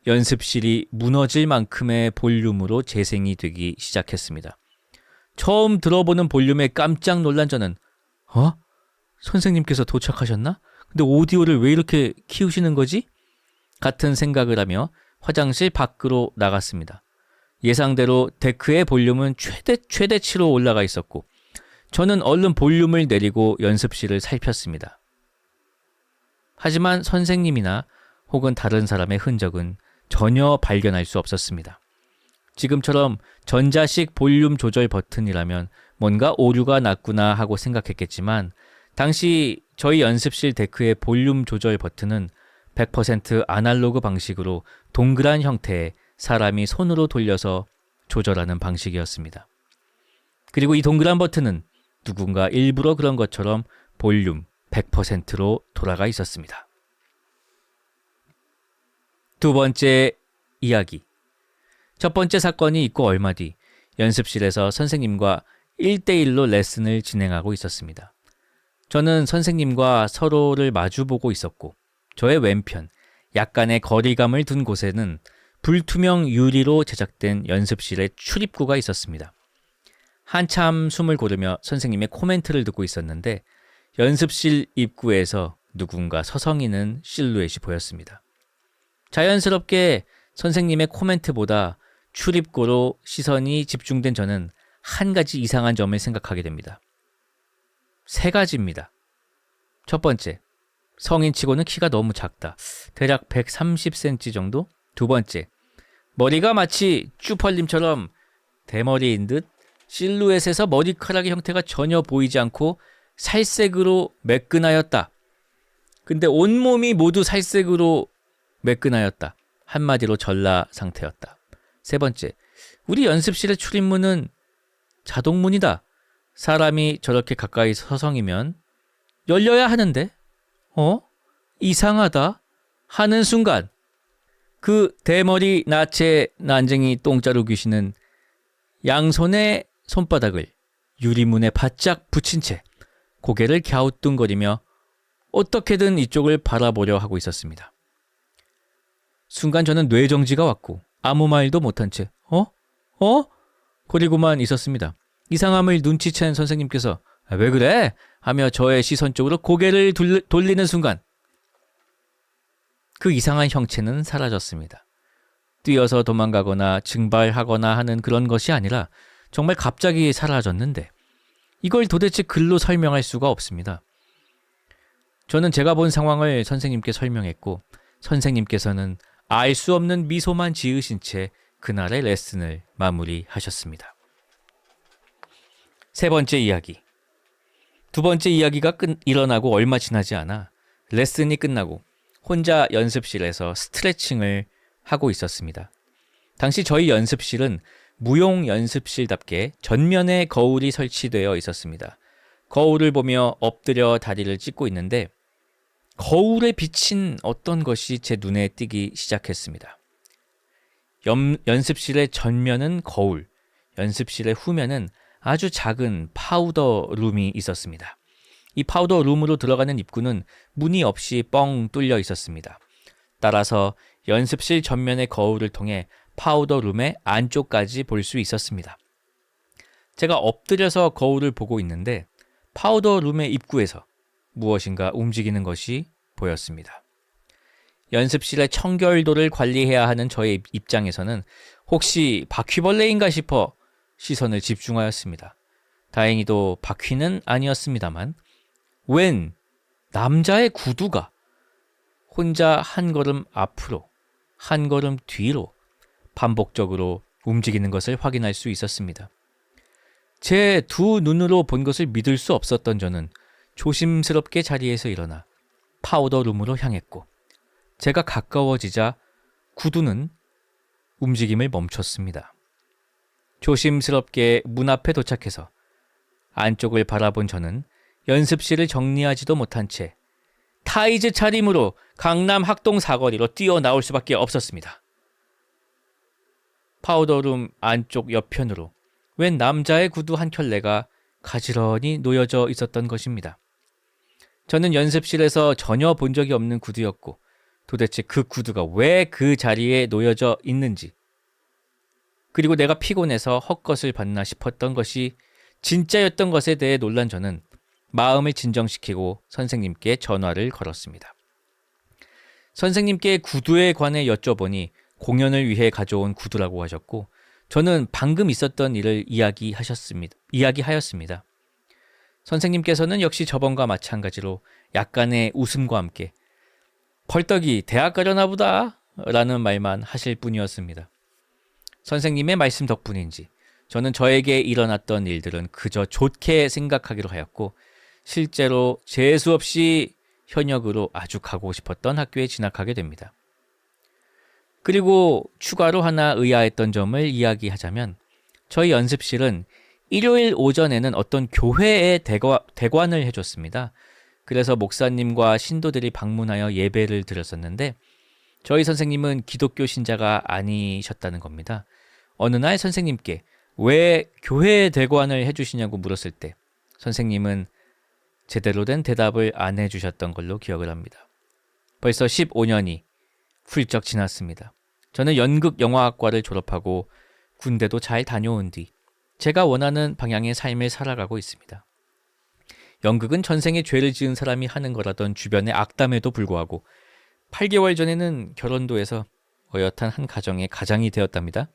연습실이 무너질 만큼의 볼륨으로 재생이 되기 시작했습니다. 처음 들어보는 볼륨에 깜짝 놀란 저는 선생님께서 도착하셨나? 근데 오디오를 왜 이렇게 키우시는 거지? 같은 생각을 하며 화장실 밖으로 나갔습니다. 예상대로 데크의 볼륨은 최대치로 올라가 있었고, 저는 얼른 볼륨을 내리고 연습실을 살폈습니다. 하지만 선생님이나 혹은 다른 사람의 흔적은 전혀 발견할 수 없었습니다. 지금처럼 전자식 볼륨 조절 버튼이라면 뭔가 오류가 났구나 하고 생각했겠지만, 당시 저희 연습실 데크의 볼륨 조절 버튼은 100% 아날로그 방식으로 동그란 형태의 사람이 손으로 돌려서 조절하는 방식이었습니다. 그리고 이 동그란 버튼은 누군가 일부러 그런 것처럼 볼륨 100%로 돌아가 있었습니다. 두 번째 이야기. 첫 번째 사건이 있고 얼마 뒤 연습실에서 선생님과 1대1로 레슨을 진행하고 있었습니다. 저는 선생님과 서로를 마주보고 있었고, 저의 왼편, 약간의 거리감을 둔 곳에는 불투명 유리로 제작된 연습실의 출입구가 있었습니다. 한참 숨을 고르며 선생님의 코멘트를 듣고 있었는데, 연습실 입구에서 누군가 서성이는 실루엣이 보였습니다. 자연스럽게 선생님의 코멘트보다 출입구로 시선이 집중된 저는 한 가지 이상한 점을 생각하게 됩니다. 세 가지입니다. 첫 번째, 성인치고는 키가 너무 작다. 대략 130cm 정도? 두 번째, 머리가 마치 쭈펄님처럼 대머리인 듯 실루엣에서 머리카락의 형태가 전혀 보이지 않고 살색으로 매끈하였다. 근데 온몸이 모두 살색으로 매끈하였다. 한마디로 전라 상태였다. 세 번째, 우리 연습실의 출입문은 자동문이다. 사람이 저렇게 가까이 서성이면 열려야 하는데, 이상하다 하는 순간 그 대머리 나체 난쟁이 똥자루 귀신은 양손의 손바닥을 유리문에 바짝 붙인 채 고개를 갸우뚱거리며 어떻게든 이쪽을 바라보려 하고 있었습니다. 순간 저는 뇌정지가 왔고 아무 말도 못한 채 거리고만 있었습니다. 이상함을 눈치챈 선생님께서 왜 그래? 하며 저의 시선 쪽으로 고개를 돌리는 순간 그 이상한 형체는 사라졌습니다. 뛰어서 도망가거나 증발하거나 하는 그런 것이 아니라 정말 갑자기 사라졌는데 이걸 도대체 글로 설명할 수가 없습니다. 저는 제가 본 상황을 선생님께 설명했고 선생님께서는 알 수 없는 미소만 지으신 채 그날의 레슨을 마무리하셨습니다. 세 번째 이야기. 두 번째 이야기가 일어나고 얼마 지나지 않아 레슨이 끝나고 혼자 연습실에서 스트레칭을 하고 있었습니다. 당시 저희 연습실은 무용 연습실답게 전면에 거울이 설치되어 있었습니다. 거울을 보며 엎드려 다리를 찢고 있는데 거울에 비친 어떤 것이 제 눈에 띄기 시작했습니다. 연습실의 전면은 거울, 연습실의 후면은 아주 작은 파우더 룸이 있었습니다. 이 파우더 룸으로 들어가는 입구는 문이 없이 뻥 뚫려 있었습니다. 따라서 연습실 전면의 거울을 통해 파우더 룸의 안쪽까지 볼 수 있었습니다. 제가 엎드려서 거울을 보고 있는데 파우더 룸의 입구에서 무엇인가 움직이는 것이 보였습니다. 연습실의 청결도를 관리해야 하는 저의 입장에서는 혹시 바퀴벌레인가 싶어 시선을 집중하였습니다. 다행히도 바퀴는 아니었습니다만 웬 남자의 구두가 혼자 한 걸음 앞으로 한 걸음 뒤로 반복적으로 움직이는 것을 확인할 수 있었습니다. 제 두 눈으로 본 것을 믿을 수 없었던 저는 조심스럽게 자리에서 일어나 파우더 룸으로 향했고 제가 가까워지자 구두는 움직임을 멈췄습니다. 조심스럽게 문 앞에 도착해서 안쪽을 바라본 저는 연습실을 정리하지도 못한 채 타이즈 차림으로 강남 학동 사거리로 뛰어나올 수밖에 없었습니다. 파우더룸 안쪽 옆편으로 웬 남자의 구두 한 켤레가 가지런히 놓여져 있었던 것입니다. 저는 연습실에서 전혀 본 적이 없는 구두였고 도대체 그 구두가 왜 그 자리에 놓여져 있는지 그리고 내가 피곤해서 헛것을 봤나 싶었던 것이 진짜였던 것에 대해 놀란 저는 마음을 진정시키고 선생님께 전화를 걸었습니다. 선생님께 구두에 관해 여쭤보니 공연을 위해 가져온 구두라고 하셨고 저는 방금 있었던 일을 이야기하였습니다. 선생님께서는 역시 저번과 마찬가지로 약간의 웃음과 함께 벌떡이 대학 가려나 보다 라는 말만 하실 뿐이었습니다. 선생님의 말씀 덕분인지 저는 저에게 일어났던 일들은 그저 좋게 생각하기로 하였고 실제로 재수 없이 현역으로 아주 가고 싶었던 학교에 진학하게 됩니다. 그리고 추가로 하나 의아했던 점을 이야기하자면 저희 연습실은 일요일 오전에는 어떤 교회에 대관을 해줬습니다. 그래서 목사님과 신도들이 방문하여 예배를 드렸었는데 저희 선생님은 기독교 신자가 아니셨다는 겁니다. 어느 날 선생님께 왜 교회에 대관을 해주시냐고 물었을 때 선생님은 제대로 된 대답을 안 해주셨던 걸로 기억을 합니다. 벌써 15년이 훌쩍 지났습니다. 저는 연극 영화학과를 졸업하고 군대도 잘 다녀온 뒤 제가 원하는 방향의 삶을 살아가고 있습니다. 연극은 전생에 죄를 지은 사람이 하는 거라던 주변의 악담에도 불구하고 8개월 전에는 결혼도 해서 어엿한 한 가정의 가장이 되었답니다.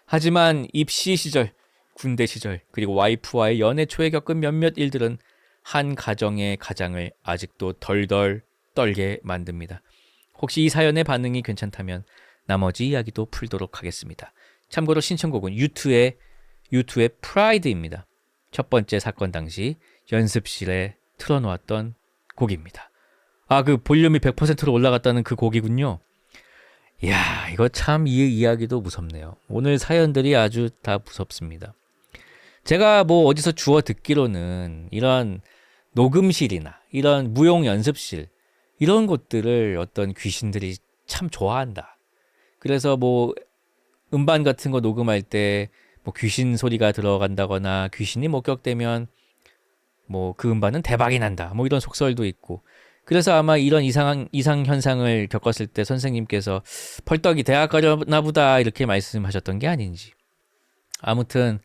하지만 입시 시절, 군대 시절, 그리고 와이프와의 연애 초에 겪은 몇몇 일들은 한 가정의 가장을 아직도 덜덜 떨게 만듭니다. 혹시 이 사연의 반응이 괜찮다면 나머지 이야기도 풀도록 하겠습니다. 참고로 신청곡은 U2의 프라이드입니다. 첫 번째 사건 당시 연습실에 틀어놓았던 곡입니다. 그 볼륨이 100%로 올라갔다는 그 곡이군요. 이야, 이거 참 이 이야기도 무섭네요. 오늘 사연들이 아주 다 무섭습니다. 제가 뭐 어디서 주워 듣기로는 이런 녹음실이나 이런 무용 연습실 이런 곳들을 어떤 귀신들이 참 좋아한다. 그래서 뭐 음반 같은 거 녹음할 때 뭐 귀신 소리가 들어간다거나 귀신이 목격되면 뭐 그 음반은 대박이 난다. 뭐 이런 속설도 있고. 그래서 아마 이런 이상 현상을 겪었을 때 선생님께서 펄떡이 대학 가려나 보다 이렇게 말씀하셨던 게 아닌지. 아무튼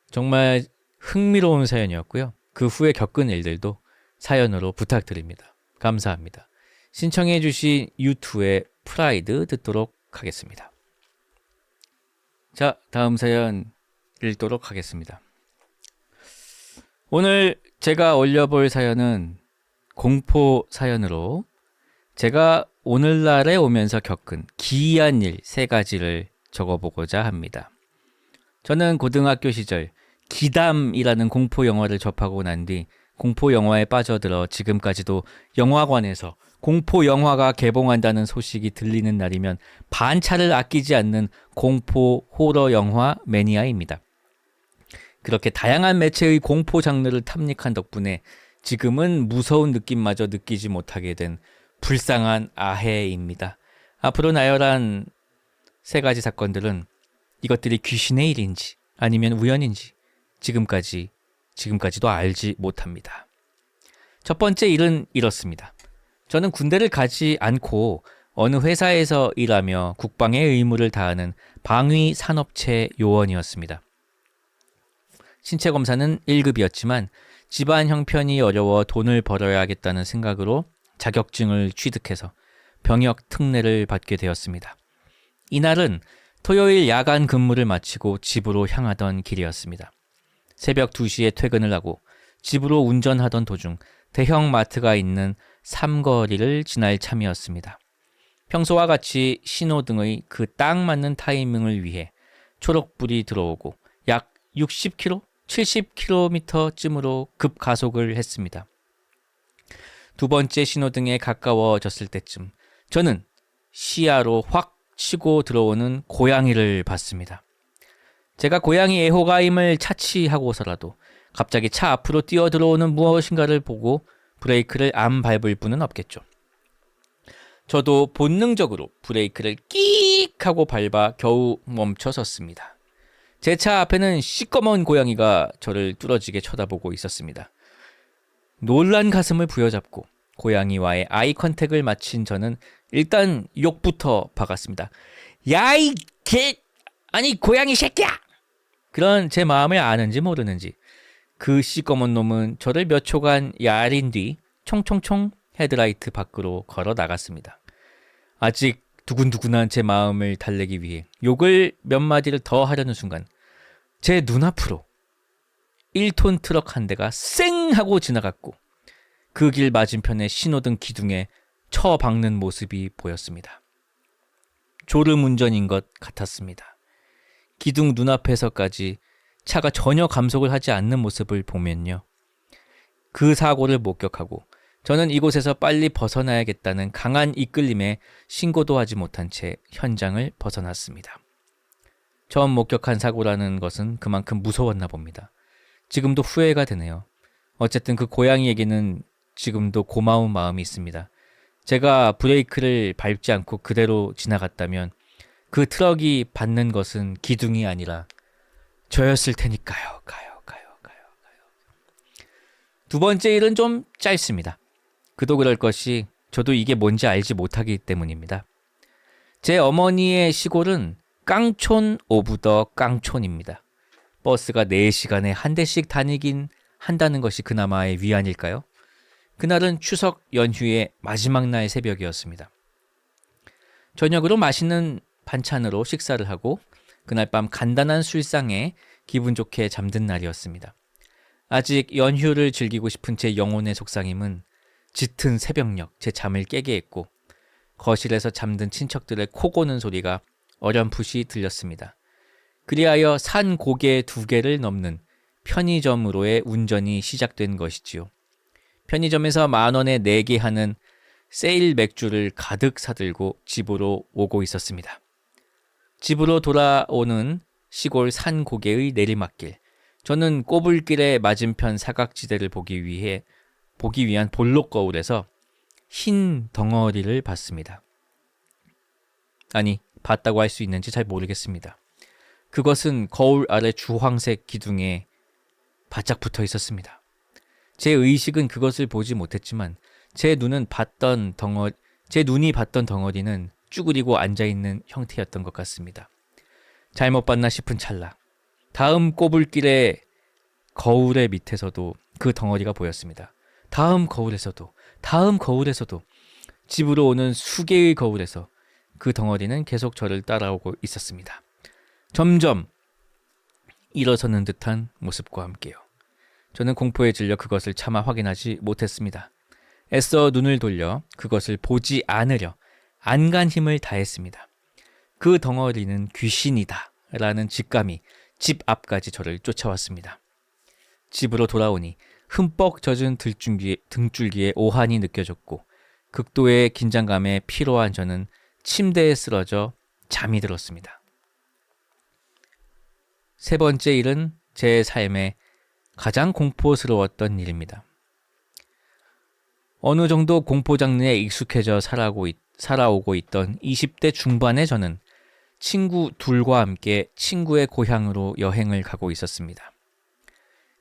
정말 흥미로운 사연이었고요. 그 후에 겪은 일들도 사연으로 부탁드립니다. 감사합니다. 신청해 주신 U2의 프라이드 듣도록 하겠습니다. 자, 다음 사연 읽도록 하겠습니다. 오늘 제가 올려볼 사연은 공포 사연으로 제가 오늘날에 오면서 겪은 기이한 일 3가지를 적어보고자 합니다. 저는 고등학교 시절 기담이라는 공포 영화를 접하고 난 뒤 공포 영화에 빠져들어 지금까지도 영화관에서 공포 영화가 개봉한다는 소식이 들리는 날이면 반차를 아끼지 않는 공포 호러 영화 매니아입니다. 그렇게 다양한 매체의 공포 장르를 탐닉한 덕분에 지금은 무서운 느낌마저 느끼지 못하게 된 불쌍한 아해입니다. 앞으로 나열한 3가지 사건들은 이것들이 귀신의 일인지 아니면 우연인지 지금까지도 알지 못합니다. 첫 번째 일은 이렇습니다. 저는 군대를 가지 않고 어느 회사에서 일하며 국방의 의무를 다하는 방위 산업체 요원이었습니다. 신체 검사는 1급이었지만 집안 형편이 어려워 돈을 벌어야겠다는 생각으로 자격증을 취득해서 병역 특례를 받게 되었습니다. 이날은 토요일 야간 근무를 마치고 집으로 향하던 길이었습니다. 새벽 2시에 퇴근을 하고 집으로 운전하던 도중 대형 마트가 있는 삼거리를 지날 참이었습니다. 평소와 같이 신호등의 그 딱 맞는 타이밍을 위해 초록불이 들어오고 약 60km, 70km쯤으로 급가속을 했습니다. 두 번째 신호등에 가까워졌을 때쯤 저는 시야로 확 치고 들어오는 고양이를 봤습니다. 제가 고양이 애호가임을 차치하고서라도 갑자기 차 앞으로 뛰어 들어오는 무엇인가를 보고 브레이크를 안 밟을 뿐은 없겠죠. 저도 본능적으로 브레이크를 끼익 하고 밟아 겨우 멈춰섰습니다. 제 차 앞에는 시꺼먼 고양이가 저를 뚫어지게 쳐다보고 있었습니다. 놀란 가슴을 부여잡고 고양이와의 아이 컨택을 마친 저는 일단 욕부터 박았습니다. 야, 이 개! 아니, 고양이 새끼야! 그런 제 마음을 아는지 모르는지 그 시꺼먼 놈은 저를 몇 초간 야린 뒤 총총총 헤드라이트 밖으로 걸어 나갔습니다. 아직 두근두근한 제 마음을 달래기 위해 욕을 몇 마디를 더 하려는 순간 제 눈앞으로 1톤 트럭 한 대가 쌩 하고 지나갔고 그 길 맞은편의 신호등 기둥에 처박는 모습이 보였습니다. 졸음운전인 것 같았습니다. 기둥 눈앞에서까지 차가 전혀 감속을 하지 않는 모습을 보면요. 그 사고를 목격하고 저는 이곳에서 빨리 벗어나야겠다는 강한 이끌림에 신고도 하지 못한 채 현장을 벗어났습니다. 처음 목격한 사고라는 것은 그만큼 무서웠나 봅니다. 지금도 후회가 되네요. 어쨌든 그 고양이에게는 지금도 고마운 마음이 있습니다. 제가 브레이크를 밟지 않고 그대로 지나갔다면 그 트럭이 받는 것은 기둥이 아니라 저였을 테니까요. 가요. 두 번째 일은 좀 짧습니다. 그도 그럴 것이 저도 이게 뭔지 알지 못하기 때문입니다. 제 어머니의 시골은 깡촌 오브 더 깡촌입니다. 버스가 4시간에 한 대씩 다니긴 한다는 것이 그나마의 위안일까요? 그날은 추석 연휴의 마지막 날 새벽이었습니다. 저녁으로 맛있는 반찬으로 식사를 하고 그날 밤 간단한 술상에 기분 좋게 잠든 날이었습니다. 아직 연휴를 즐기고 싶은 제 영혼의 속상임은 짙은 새벽녘 제 잠을 깨게 했고 거실에서 잠든 친척들의 코 고는 소리가 어렴풋이 들렸습니다. 그리하여 산 고개 2개를 넘는 편의점으로의 운전이 시작된 것이지요. 편의점에서 10,000원에 4개 하는 세일 맥주를 가득 사들고 집으로 오고 있었습니다. 집으로 돌아오는 시골 산 고개의 내리막길. 저는 꼬불길의 맞은편 사각지대를 보기 위한 볼록 거울에서 흰 덩어리를 봤습니다. 아니, 봤다고 할 수 있는지 잘 모르겠습니다. 그것은 거울 아래 주황색 기둥에 바짝 붙어 있었습니다. 제 의식은 그것을 보지 못했지만 제 눈이 봤던 덩어리는 쭈그리고 앉아있는 형태였던 것 같습니다. 잘못 봤나 싶은 찰나 다음 꼬불길의 거울의 밑에서도 그 덩어리가 보였습니다. 다음 거울에서도 집으로 오는 수개의 거울에서 그 덩어리는 계속 저를 따라오고 있었습니다. 점점 일어서는 듯한 모습과 함께요. 저는 공포에 질려 그것을 차마 확인하지 못했습니다. 애써 눈을 돌려 그것을 보지 않으려 안간 힘을 다했습니다. 그 덩어리는 귀신이다 라는 직감이 집 앞까지 저를 쫓아왔습니다. 집으로 돌아오니 흠뻑 젖은 등줄기에 오한이 느껴졌고 극도의 긴장감에 피로한 저는 침대에 쓰러져 잠이 들었습니다. 세 번째 일은 제 삶에 가장 공포스러웠던 일입니다. 어느 정도 공포 장르에 익숙해져 살아오고 있던 20대 중반의 저는 친구 둘과 함께 친구의 고향으로 여행을 가고 있었습니다.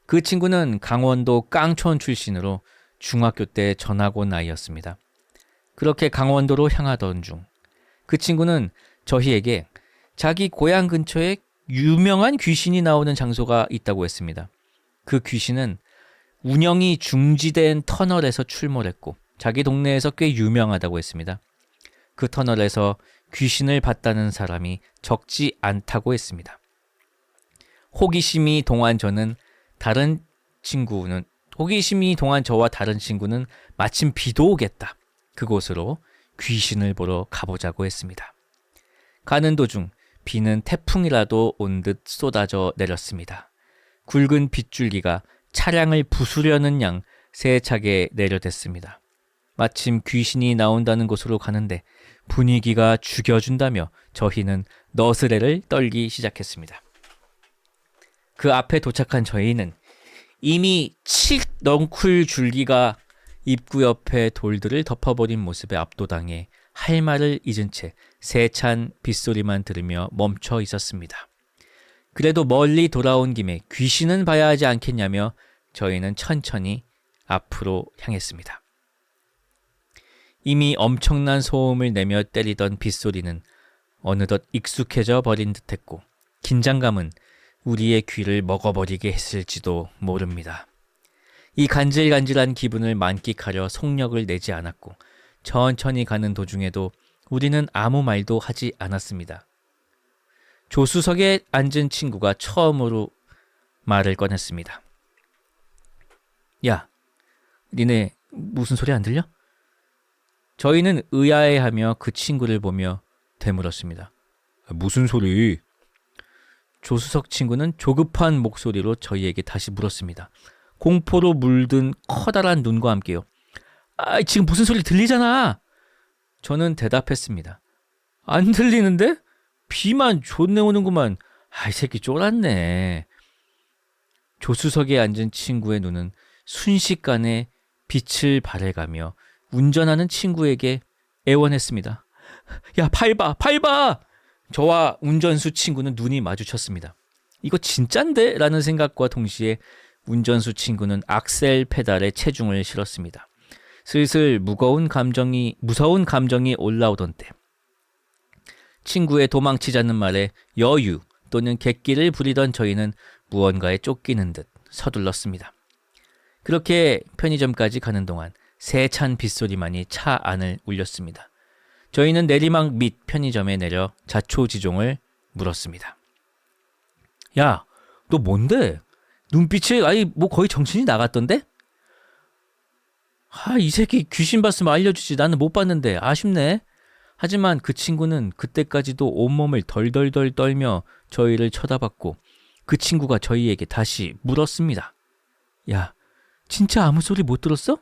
그 친구는 강원도 깡촌 출신으로 중학교 때 전학 온 아이였습니다. 그렇게 강원도로 향하던 중 그 친구는 저희에게 자기 고향 근처에 유명한 귀신이 나오는 장소가 있다고 했습니다. 그 귀신은 운영이 중지된 터널에서 출몰했고 자기 동네에서 꽤 유명하다고 했습니다. 그 터널에서 귀신을 봤다는 사람이 적지 않다고 했습니다. 호기심이 동한 저와 다른 친구는 마침 비도 오겠다. 그곳으로 귀신을 보러 가보자고 했습니다. 가는 도중 비는 태풍이라도 온 듯 쏟아져 내렸습니다. 굵은 빗줄기가 차량을 부수려는 양 세차게 내려댔습니다. 마침 귀신이 나온다는 곳으로 가는데 분위기가 죽여준다며 저희는 너스레를 떨기 시작했습니다. 그 앞에 도착한 저희는 이미 칙 넝쿨 줄기가 입구 옆에 돌들을 덮어버린 모습에 압도당해 할 말을 잊은 채 세찬 빗소리만 들으며 멈춰 있었습니다. 그래도 멀리 돌아온 김에 귀신은 봐야 하지 않겠냐며 저희는 천천히 앞으로 향했습니다. 이미 엄청난 소음을 내며 때리던 빗소리는 어느덧 익숙해져 버린 듯했고 긴장감은 우리의 귀를 먹어버리게 했을지도 모릅니다. 이 간질간질한 기분을 만끽하려 속력을 내지 않았고 천천히 가는 도중에도 우리는 아무 말도 하지 않았습니다. 조수석에 앉은 친구가 처음으로 말을 꺼냈습니다. 야, 니네 무슨 소리 안 들려? 저희는 의아해하며 그 친구를 보며 되물었습니다. 무슨 소리? 조수석 친구는 조급한 목소리로 저희에게 다시 물었습니다. 공포로 물든 커다란 눈과 함께요. 지금 무슨 소리 들리잖아. 저는 대답했습니다. 안 들리는데? 비만 존내 오는구만. 이 새끼 쫄았네. 조수석에 앉은 친구의 눈은 순식간에 빛을 발해가며 운전하는 친구에게 애원했습니다. 야, 밟아! 저와 운전수 친구는 눈이 마주쳤습니다. 이거 진짠데? 라는 생각과 동시에 운전수 친구는 악셀 페달에 체중을 실었습니다. 슬슬 무서운 감정이 올라오던 때 친구의 도망치자는 말에 여유 또는 객기를 부리던 저희는 무언가에 쫓기는 듯 서둘렀습니다. 그렇게 편의점까지 가는 동안 세찬 빗소리만이 차 안을 울렸습니다. 저희는 내리막 밑 편의점에 내려 자초지종을 물었습니다. 야, 너 뭔데? 눈빛이 거의 정신이 나갔던데? 이 새끼 귀신 봤으면 알려주지. 나는 못 봤는데 아쉽네. 하지만 그 친구는 그때까지도 온몸을 덜덜덜 떨며 저희를 쳐다봤고 그 친구가 저희에게 다시 물었습니다. 야, 진짜 아무 소리 못 들었어?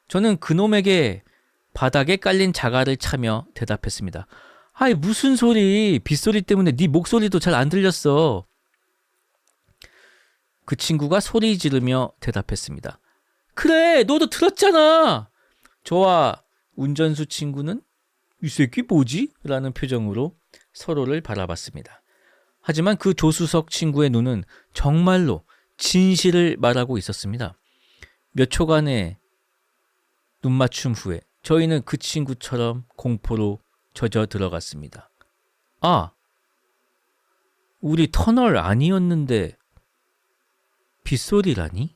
저는 그놈에게 바닥에 깔린 자갈을 차며 대답했습니다. 아이 무슨 소리, 빗소리 때문에 네 목소리도 잘 안 들렸어. 그 친구가 소리 지르며 대답했습니다. 그래, 너도 들었잖아. 저와 운전수 친구는 이 새끼 뭐지? 라는 표정으로 서로를 바라봤습니다. 하지만 그 조수석 친구의 눈은 정말로 진실을 말하고 있었습니다. 몇 초간의 눈맞춤 후에 저희는 그 친구처럼 공포로 젖어 들어갔습니다. 아, 우리 터널 아니었는데 빗소리라니?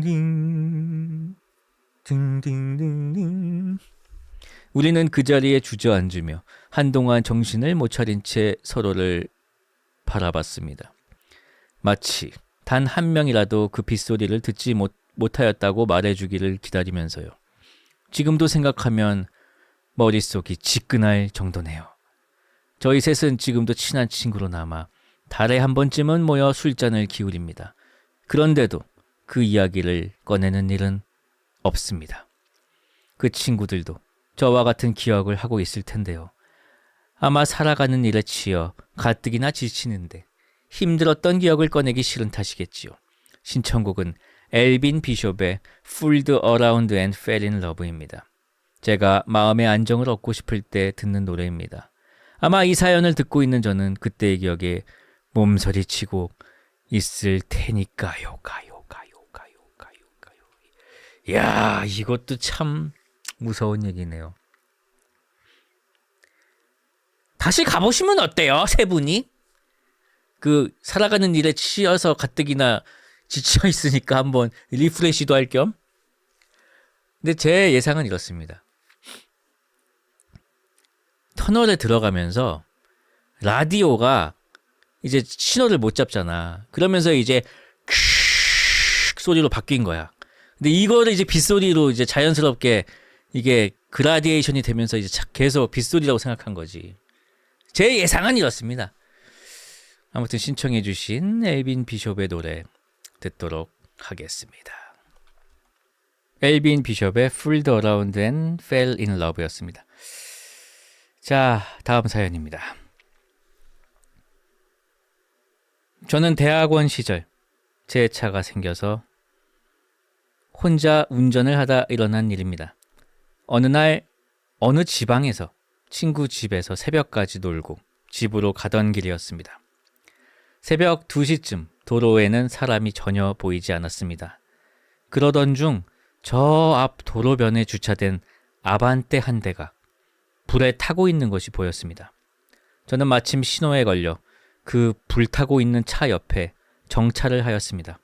딩딩딩딩 딩딩딩딩. 우리는 그 자리에 주저앉으며 한동안 정신을 못 차린 채 서로를 바라봤습니다. 마치 단 한 명이라도 그 빗소리를 듣지 못하였다고 말해주기를 기다리면서요. 지금도 생각하면 머릿속이 지끈할 정도네요. 저희 셋은 지금도 친한 친구로 남아 달에 한 번쯤은 모여 술잔을 기울입니다. 그런데도 그 이야기를 꺼내는 일은 없습니다. 그 친구들도 저와 같은 기억을 하고 있을 텐데요. 아마 살아가는 일에 치여 가뜩이나 지치는데 힘들었던 기억을 꺼내기 싫은 탓이겠지요. 신청곡은 엘빈 비숍의 Fooled Around and Fell in Love입니다. 제가 마음의 안정을 얻고 싶을 때 듣는 노래입니다. 아마 이 사연을 듣고 있는 저는 그때의 기억에 몸서리치고 있을 테니까요. 가요. 야, 이것도 참 무서운 얘기네요. 다시 가보시면 어때요? 세 분이? 그 살아가는 일에 치여서 가뜩이나 지쳐 있으니까 한번 리프레시도 할 겸. 근데 제 예상은 이렇습니다. 터널에 들어가면서 라디오가 이제 신호를 못 잡잖아. 그러면서 이제 소리로 바뀐 거야. 근데 이거를 이제 빗소리로 이제 자연스럽게 이게 그라디에이션이 되면서 이제 계속 빗소리라고 생각한 거지. 제 예상은 이렇습니다. 아무튼 신청해 주신 엘빈 비숍의 노래 듣도록 하겠습니다. 엘빈 비숍의 Fooled Around and Fell in Love였습니다. 자, 다음 사연입니다. 저는 대학원 시절 제 차가 생겨서 혼자 운전을 하다 일어난 일입니다. 어느 날 어느 지방에서 친구 집에서 새벽까지 놀고 집으로 가던 길이었습니다. 새벽 2시쯤 도로에는 사람이 전혀 보이지 않았습니다. 그러던 중 저 앞 도로변에 주차된 아반떼 한 대가 불에 타고 있는 것이 보였습니다. 저는 마침 신호에 걸려 그 불타고 있는 차 옆에 정차를 하였습니다.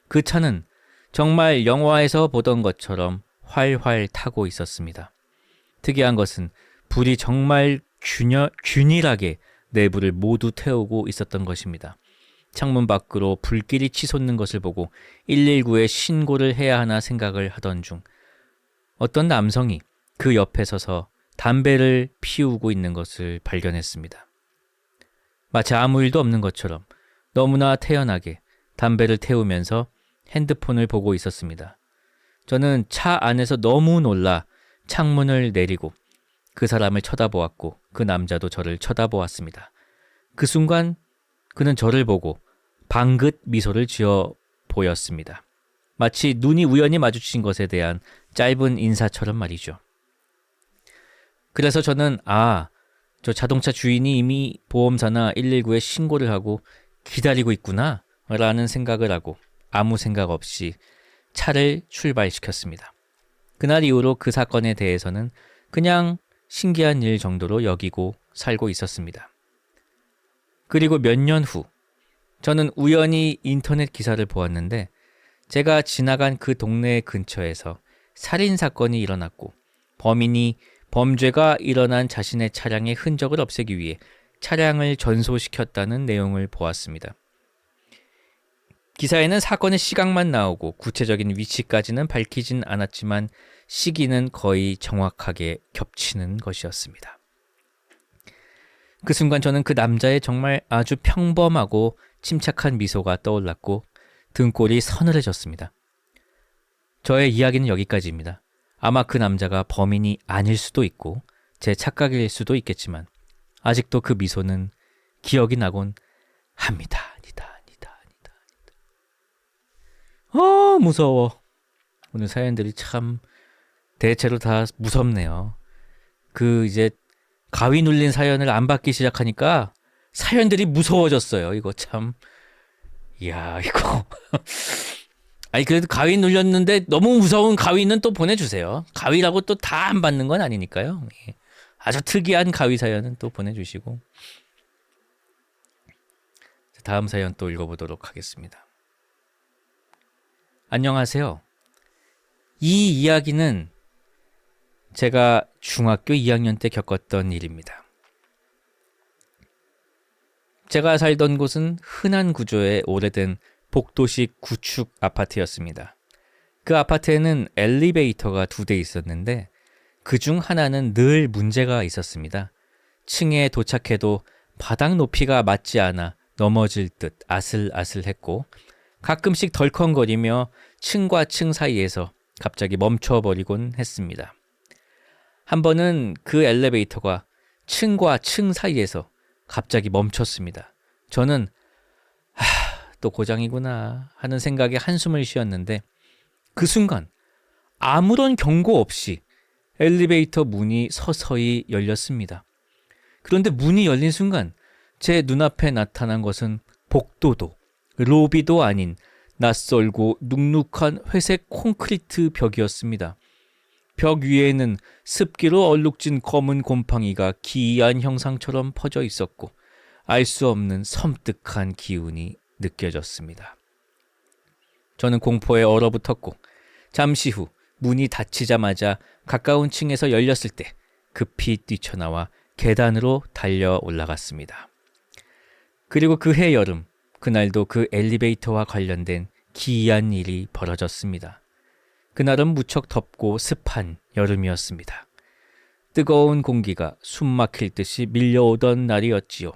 그 차는 정말 영화에서 보던 것처럼 활활 타고 있었습니다. 특이한 것은 불이 정말 균일하게 내부를 모두 태우고 있었던 것입니다. 창문 밖으로 불길이 치솟는 것을 보고 119에 신고를 해야 하나 생각을 하던 중 어떤 남성이 그 옆에 서서 담배를 피우고 있는 것을 발견했습니다. 마치 아무 일도 없는 것처럼 너무나 태연하게 담배를 태우면서 핸드폰을 보고 있었습니다. 저는 차 안에서 너무 놀라 창문을 내리고 그 사람을 쳐다보았고 그 남자도 저를 쳐다보았습니다. 그 순간 그는 저를 보고 방긋 미소를 지어 보였습니다. 마치 눈이 우연히 마주친 것에 대한 짧은 인사처럼 말이죠. 그래서 저는 저 자동차 주인이 이미 보험사나 119에 신고를 하고 기다리고 있구나 라는 생각을 하고 아무 생각 없이 차를 출발시켰습니다. 그날 이후로 그 사건에 대해서는 그냥 신기한 일 정도로 여기고 살고 있었습니다. 그리고 몇 년 후 저는 우연히 인터넷 기사를 보았는데 제가 지나간 그 동네 근처에서 살인사건이 일어났고 범인이 범죄가 일어난 자신의 차량의 흔적을 없애기 위해 차량을 전소시켰다는 내용을 보았습니다. 기사에는 사건의 시각만 나오고 구체적인 위치까지는 밝히진 않았지만 시기는 거의 정확하게 겹치는 것이었습니다. 그 순간 저는 그 남자의 정말 아주 평범하고 침착한 미소가 떠올랐고 등골이 서늘해졌습니다. 저의 이야기는 여기까지입니다. 아마 그 남자가 범인이 아닐 수도 있고 제 착각일 수도 있겠지만 아직도 그 미소는 기억이 나곤 합니다. 무서워. 오늘 사연들이 참 대체로 다 무섭네요. 이제 가위 눌린 사연을 안 받기 시작하니까 사연들이 무서워졌어요. 이거 참. 이야, 이거. 아니, 그래도 가위 눌렸는데 너무 무서운 가위는 또 보내주세요. 가위라고 또 다 안 받는 건 아니니까요. 예. 아주 특이한 가위 사연은 또 보내주시고. 다음 사연 또 읽어보도록 하겠습니다. 안녕하세요. 이 이야기는 제가 중학교 2학년 때 겪었던 일입니다. 제가 살던 곳은 흔한 구조의 오래된 복도식 구축 아파트였습니다. 그 아파트에는 엘리베이터가 2대 있었는데 그중 하나는 늘 문제가 있었습니다. 층에 도착해도 바닥 높이가 맞지 않아 넘어질 듯 아슬아슬했고 가끔씩 덜컹거리며 층과 층 사이에서 갑자기 멈춰버리곤 했습니다. 한 번은 그 엘리베이터가 층과 층 사이에서 갑자기 멈췄습니다. 저는 또 고장이구나 하는 생각에 한숨을 쉬었는데 그 순간 아무런 경고 없이 엘리베이터 문이 서서히 열렸습니다. 그런데 문이 열린 순간 제 눈앞에 나타난 것은 복도도 로비도 아닌 낯설고 눅눅한 회색 콘크리트 벽이었습니다. 벽 위에는 습기로 얼룩진 검은 곰팡이가 기이한 형상처럼 퍼져 있었고 알 수 없는 섬뜩한 기운이 느껴졌습니다. 저는 공포에 얼어붙었고 잠시 후 문이 닫히자마자 가까운 층에서 열렸을 때 급히 뛰쳐나와 계단으로 달려 올라갔습니다. 그리고 그해 여름 그날도 그 엘리베이터와 관련된 기이한 일이 벌어졌습니다. 그날은 무척 덥고 습한 여름이었습니다. 뜨거운 공기가 숨 막힐 듯이 밀려오던 날이었지요.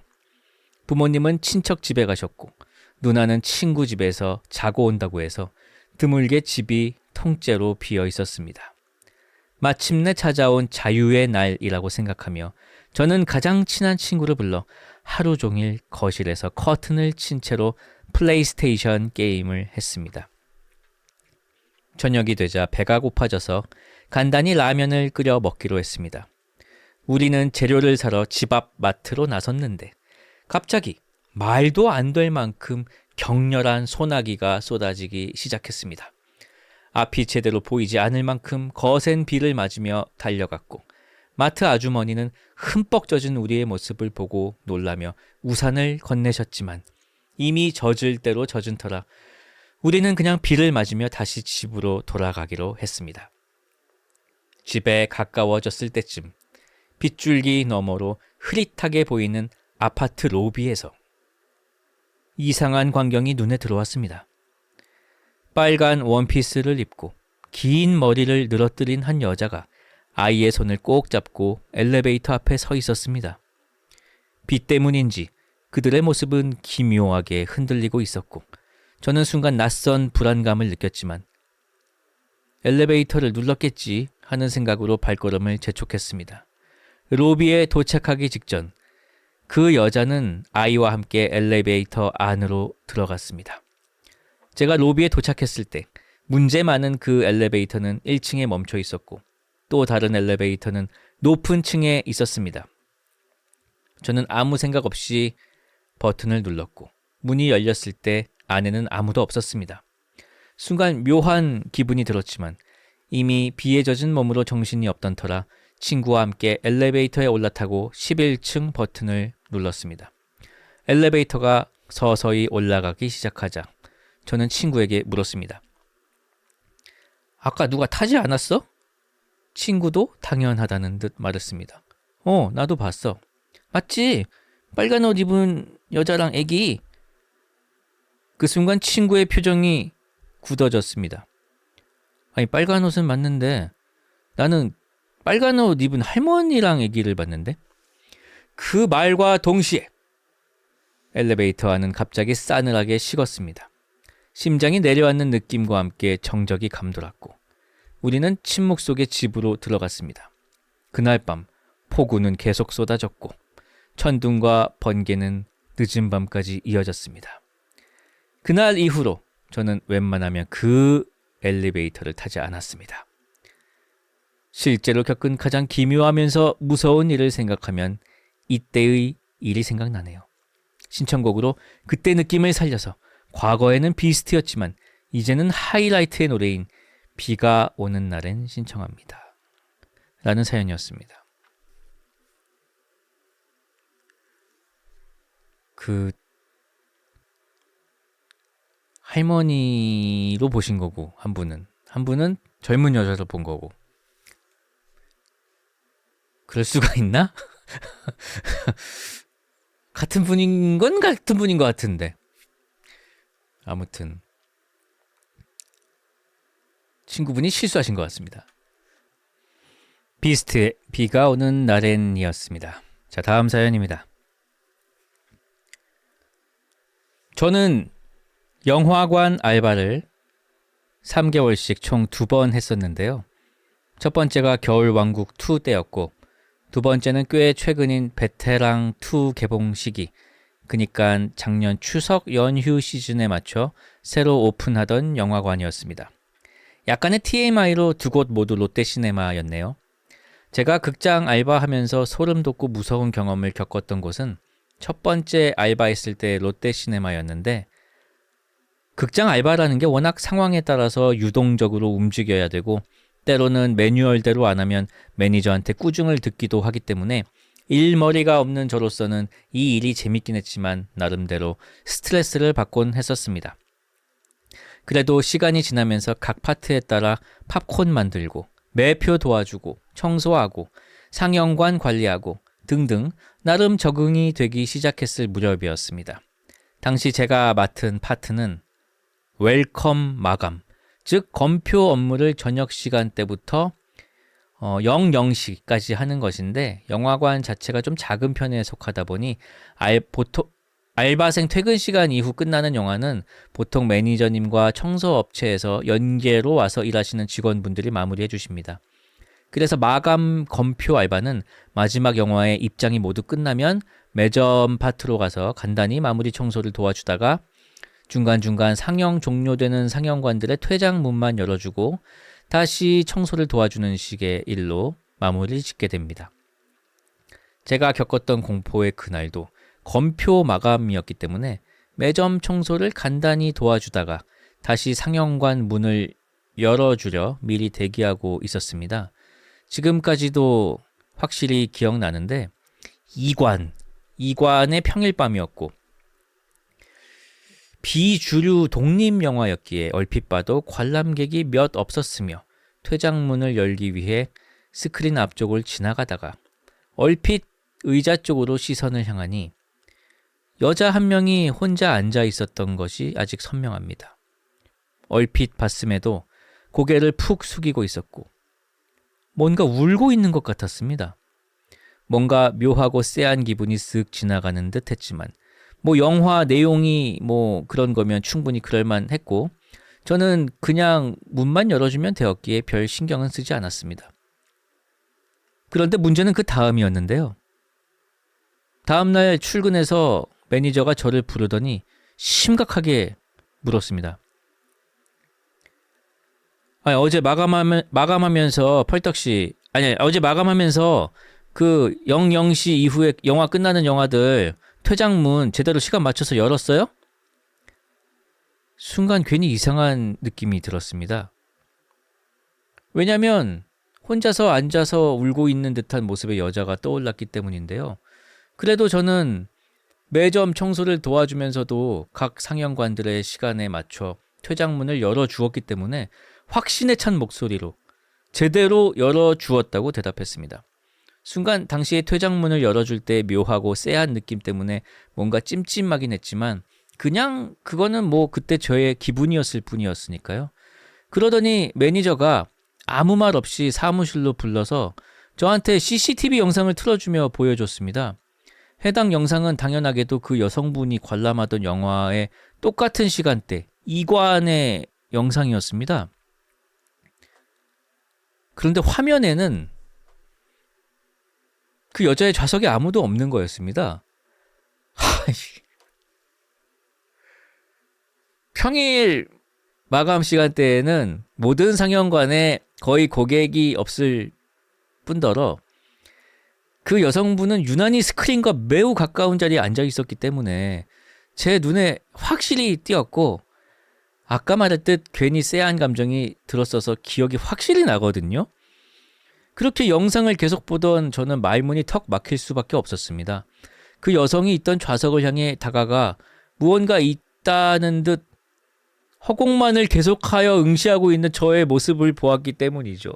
부모님은 친척 집에 가셨고 누나는 친구 집에서 자고 온다고 해서 드물게 집이 통째로 비어 있었습니다. 마침내 찾아온 자유의 날이라고 생각하며 저는 가장 친한 친구를 불러 하루 종일 거실에서 커튼을 친 채로 플레이스테이션 게임을 했습니다. 저녁이 되자 배가 고파져서 간단히 라면을 끓여 먹기로 했습니다. 우리는 재료를 사러 집 앞 마트로 나섰는데 갑자기 말도 안 될 만큼 격렬한 소나기가 쏟아지기 시작했습니다. 앞이 제대로 보이지 않을 만큼 거센 비를 맞으며 달려갔고 마트 아주머니는 흠뻑 젖은 우리의 모습을 보고 놀라며 우산을 건네셨지만 이미 젖을 대로 젖은 터라 우리는 그냥 비를 맞으며 다시 집으로 돌아가기로 했습니다. 집에 가까워졌을 때쯤 빗줄기 너머로 흐릿하게 보이는 아파트 로비에서 이상한 광경이 눈에 들어왔습니다. 빨간 원피스를 입고 긴 머리를 늘어뜨린 한 여자가 아이의 손을 꼭 잡고 엘리베이터 앞에 서 있었습니다. 비 때문인지 그들의 모습은 기묘하게 흔들리고 있었고 저는 순간 낯선 불안감을 느꼈지만 엘리베이터를 눌렀겠지 하는 생각으로 발걸음을 재촉했습니다. 로비에 도착하기 직전 그 여자는 아이와 함께 엘리베이터 안으로 들어갔습니다. 제가 로비에 도착했을 때 문제 많은 그 엘리베이터는 1층에 멈춰 있었고 또 다른 엘리베이터는 높은 층에 있었습니다. 저는 아무 생각 없이 버튼을 눌렀고 문이 열렸을 때 안에는 아무도 없었습니다. 순간 묘한 기분이 들었지만 이미 비에 젖은 몸으로 정신이 없던 터라 친구와 함께 엘리베이터에 올라타고 11층 버튼을 눌렀습니다. 엘리베이터가 서서히 올라가기 시작하자 저는 친구에게 물었습니다. 아까 누가 타지 않았어? 친구도 당연하다는 듯 말했습니다. 나도 봤어. 맞지? 빨간 옷 입은 여자랑 애기. 그 순간 친구의 표정이 굳어졌습니다. 아니 빨간 옷은 맞는데 나는 빨간 옷 입은 할머니랑 애기를 봤는데? 그 말과 동시에 엘리베이터 안은 갑자기 싸늘하게 식었습니다. 심장이 내려앉는 느낌과 함께 정적이 감돌았고 우리는 침묵 속에 집으로 들어갔습니다. 그날 밤 폭우는 계속 쏟아졌고 천둥과 번개는 늦은 밤까지 이어졌습니다. 그날 이후로 저는 웬만하면 그 엘리베이터를 타지 않았습니다. 실제로 겪은 가장 기묘하면서 무서운 일을 생각하면 이때의 일이 생각나네요. 신청곡으로 그때 느낌을 살려서 과거에는 비스트였지만 이제는 하이라이트의 노래인 비가 오는 날엔 신청합니다. 라는 사연이었습니다. 그 할머니로 보신 거고 한 분은 젊은 여자를 본 거고 그럴 수가 있나? 같은 분인 건 같은 분인 것 같은데 아무튼 친구분이 실수하신 것 같습니다. 비스트의 비가 오는 날엔이었습니다. 자, 다음 사연입니다. 저는 영화관 알바를 3개월씩 총 2번 했었는데요. 첫 번째가 겨울왕국2 때였고 두 번째는 꽤 최근인 베테랑2 개봉 시기, 그니까 작년 추석 연휴 시즌에 맞춰 새로 오픈하던 영화관이었습니다. 약간의 TMI로 두 곳 모두 롯데시네마였네요. 제가 극장 알바하면서 소름 돋고 무서운 경험을 겪었던 곳은 첫 번째 알바했을 때 롯데시네마였는데 극장 알바라는 게 워낙 상황에 따라서 유동적으로 움직여야 되고 때로는 매뉴얼대로 안 하면 매니저한테 꾸중을 듣기도 하기 때문에 일머리가 없는 저로서는 이 일이 재밌긴 했지만 나름대로 스트레스를 받곤 했었습니다. 그래도 시간이 지나면서 각 파트에 따라 팝콘 만들고 매표 도와주고 청소하고 상영관 관리하고 등등 나름 적응이 되기 시작했을 무렵이었습니다. 당시 제가 맡은 파트는 웰컴 마감, 즉 검표 업무를 저녁 시간대부터 00시까지 하는 것인데 영화관 자체가 좀 작은 편에 속하다 보니 보통 알바생 퇴근 시간 이후 끝나는 영화는 보통 매니저님과 청소업체에서 연계로 와서 일하시는 직원분들이 마무리해 주십니다. 그래서 마감 검표 알바는 마지막 영화의 입장이 모두 끝나면 매점 파트로 가서 간단히 마무리 청소를 도와주다가 중간중간 상영 종료되는 상영관들의 퇴장문만 열어주고 다시 청소를 도와주는 식의 일로 마무리를 짓게 됩니다. 제가 겪었던 공포의 그날도 검표 마감이었기 때문에 매점 청소를 간단히 도와주다가 다시 상영관 문을 열어주려 미리 대기하고 있었습니다. 지금까지도 확실히 기억나는데 이관의 평일밤이었고 비주류 독립영화였기에 얼핏 봐도 관람객이 몇 없었으며 퇴장문을 열기 위해 스크린 앞쪽을 지나가다가 얼핏 의자 쪽으로 시선을 향하니 여자 한 명이 혼자 앉아 있었던 것이 아직 선명합니다. 얼핏 봤음에도 고개를 푹 숙이고 있었고 뭔가 울고 있는 것 같았습니다. 뭔가 묘하고 쎄한 기분이 쓱 지나가는 듯 했지만 영화 내용이 그런 거면 충분히 그럴만 했고 저는 그냥 문만 열어주면 되었기에 별 신경은 쓰지 않았습니다. 그런데 문제는 그 다음이었는데요. 다음날 출근해서 매니저가 저를 부르더니 심각하게 물었습니다. 어제 마감하면서 어제 마감하면서 그 00시 이후에 영화 끝나는 영화들 퇴장문 제대로 시간 맞춰서 열었어요? 순간 괜히 이상한 느낌이 들었습니다. 왜냐면 혼자서 앉아서 울고 있는 듯한 모습의 여자가 떠올랐기 때문인데요. 그래도 저는 매점 청소를 도와주면서도 각 상영관들의 시간에 맞춰 퇴장문을 열어주었기 때문에 확신에 찬 목소리로 제대로 열어주었다고 대답했습니다. 순간 당시에 퇴장문을 열어줄 때 묘하고 쎄한 느낌 때문에 뭔가 찜찜하긴 했지만 그냥 그거는 그때 저의 기분이었을 뿐이었으니까요. 그러더니 매니저가 아무 말 없이 사무실로 불러서 저한테 CCTV 영상을 틀어주며 보여줬습니다. 해당 영상은 당연하게도 그 여성분이 관람하던 영화의 똑같은 시간대 2관의 영상이었습니다. 그런데 화면에는 그 여자의 좌석에 아무도 없는 거였습니다. 평일 마감 시간대에는 모든 상영관에 거의 고객이 없을 뿐더러 그 여성분은 유난히 스크린과 매우 가까운 자리에 앉아 있었기 때문에 제 눈에 확실히 띄었고, 아까 말했듯 괜히 쎄한 감정이 들었어서 기억이 확실히 나거든요. 그렇게 영상을 계속 보던 저는 말문이 턱 막힐 수밖에 없었습니다. 그 여성이 있던 좌석을 향해 다가가 무언가 있다는 듯 허공만을 계속하여 응시하고 있는 저의 모습을 보았기 때문이죠.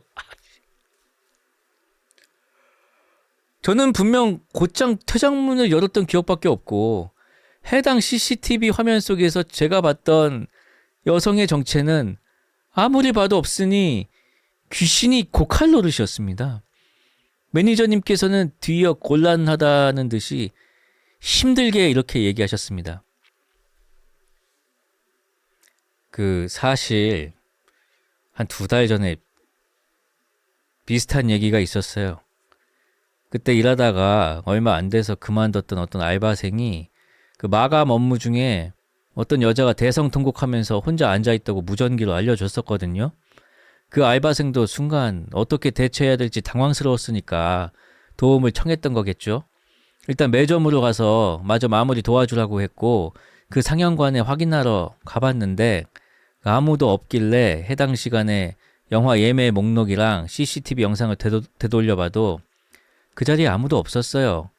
저는 분명 곧장 퇴장문을 열었던 기억밖에 없고, 해당 CCTV 화면 속에서 제가 봤던 여성의 정체는 아무리 봐도 없으니 귀신이 고칼 노릇이었습니다. 매니저님께서는 뒤이어 곤란하다는 듯이 힘들게 이렇게 얘기하셨습니다. 사실 한 2달 전에 비슷한 얘기가 있었어요. 그때 일하다가 얼마 안 돼서 그만뒀던 어떤 알바생이 그 마감 업무 중에 어떤 여자가 대성통곡하면서 혼자 앉아있다고 무전기로 알려줬었거든요. 그 알바생도 순간 어떻게 대처해야 될지 당황스러웠으니까 도움을 청했던 거겠죠. 일단 매점으로 가서 마저 마무리 도와주라고 했고, 그 상영관에 확인하러 가봤는데 아무도 없길래 해당 시간에 영화 예매 목록이랑 CCTV 영상을 되돌려봐도 그 자리에 아무도 없었어요.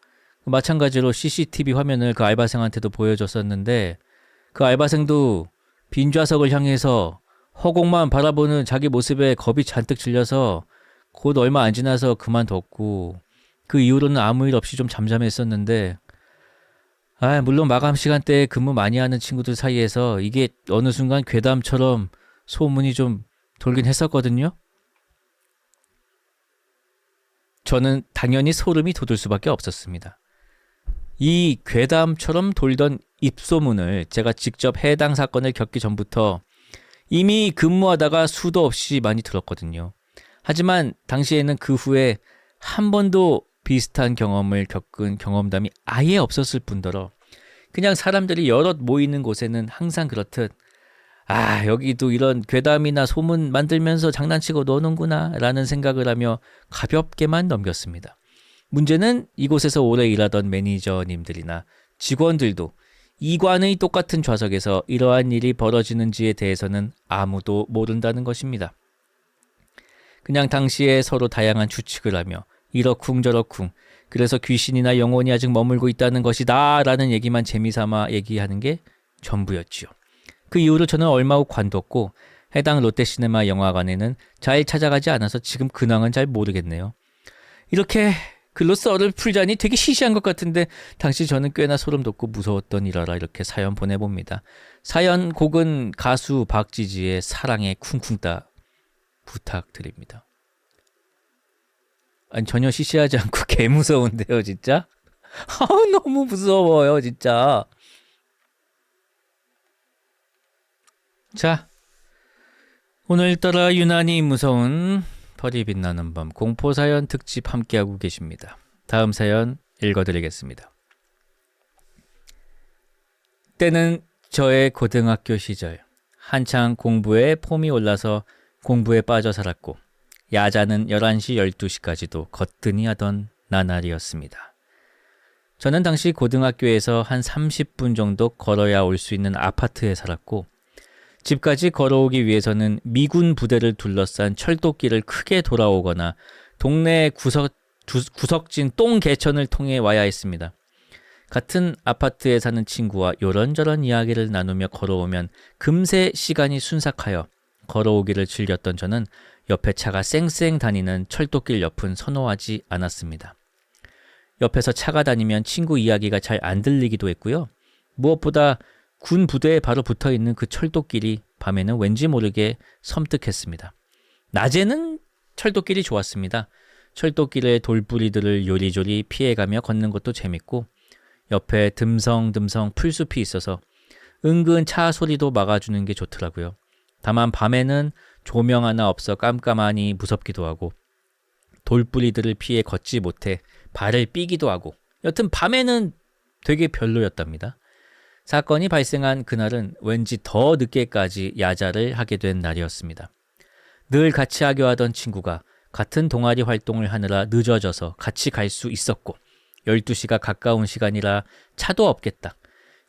마찬가지로 CCTV 화면을 그 알바생한테도 보여줬었는데 그 알바생도 빈 좌석을 향해서 허공만 바라보는 자기 모습에 겁이 잔뜩 질려서 곧 얼마 안 지나서 그만뒀고, 그 이후로는 아무 일 없이 좀 잠잠했었는데, 물론 마감 시간대에 근무 많이 하는 친구들 사이에서 이게 어느 순간 괴담처럼 소문이 좀 돌긴 했었거든요. 저는 당연히 소름이 돋을 수밖에 없었습니다. 이 괴담처럼 돌던 입소문을 제가 직접 해당 사건을 겪기 전부터 이미 근무하다가 수도 없이 많이 들었거든요. 하지만 당시에는 그 후에 한 번도 비슷한 경험을 겪은 경험담이 아예 없었을 뿐더러 그냥 사람들이 여럿 모이는 곳에는 항상 그렇듯 여기도 이런 괴담이나 소문 만들면서 장난치고 노는구나 라는 생각을 하며 가볍게만 넘겼습니다. 문제는 이곳에서 오래 일하던 매니저님들이나 직원들도 이관의 똑같은 좌석에서 이러한 일이 벌어지는지에 대해서는 아무도 모른다는 것입니다. 그냥 당시에 서로 다양한 추측을 하며 이러쿵저러쿵 그래서 귀신이나 영혼이 아직 머물고 있다는 것이다 라는 얘기만 재미삼아 얘기하는 게 전부였지요. 그 이후로 저는 얼마 후 관뒀고 해당 롯데시네마 영화관에는 잘 찾아가지 않아서 지금 근황은 잘 모르겠네요. 이렇게 글로 썰을 풀자니 되게 시시한 것 같은데 당시 저는 꽤나 소름 돋고 무서웠던 일화라 이렇게 사연 보내봅니다. 사연 곡은 가수 박지지의 사랑의 쿵쿵따 부탁드립니다. 아니, 전혀 시시하지 않고 개 무서운데요, 진짜? 너무 무서워요, 진짜. 자, 오늘따라 유난히 무서운 별이 빛나는 밤 공포사연 특집 함께하고 계십니다. 다음 사연 읽어드리겠습니다. 때는 저의 고등학교 시절, 한창 공부에 폼이 올라서 공부에 빠져 살았고 야자는 11시, 12시까지도 거뜬히 하던 나날이었습니다. 저는 당시 고등학교에서 한 30분 정도 걸어야 올 수 있는 아파트에 살았고 집까지 걸어오기 위해서는 미군 부대를 둘러싼 철도길을 크게 돌아오거나 동네 구석진 똥개천을 통해 와야 했습니다. 같은 아파트에 사는 친구와 요런저런 이야기를 나누며 걸어오면 금세 시간이 순삭하여 걸어오기를 즐겼던 저는 옆에 차가 쌩쌩 다니는 철도길 옆은 선호하지 않았습니다. 옆에서 차가 다니면 친구 이야기가 잘 안 들리기도 했고요. 무엇보다 군 부대에 바로 붙어있는 그 철도길이 밤에는 왠지 모르게 섬뜩했습니다. 낮에는 철도길이 좋았습니다. 철도길의 돌부리들을 요리조리 피해가며 걷는 것도 재밌고 옆에 듬성듬성 풀숲이 있어서 은근 차 소리도 막아주는 게 좋더라고요. 다만 밤에는 조명 하나 없어 깜깜하니 무섭기도 하고 돌뿌리들을 피해 걷지 못해 발을 삐기도 하고 여튼 밤에는 되게 별로였답니다. 사건이 발생한 그날은 왠지 더 늦게까지 야자를 하게 된 날이었습니다. 늘 같이 하교 하던 친구가 같은 동아리 활동을 하느라 늦어져서 같이 갈 수 있었고 12시가 가까운 시간이라 차도 없겠다.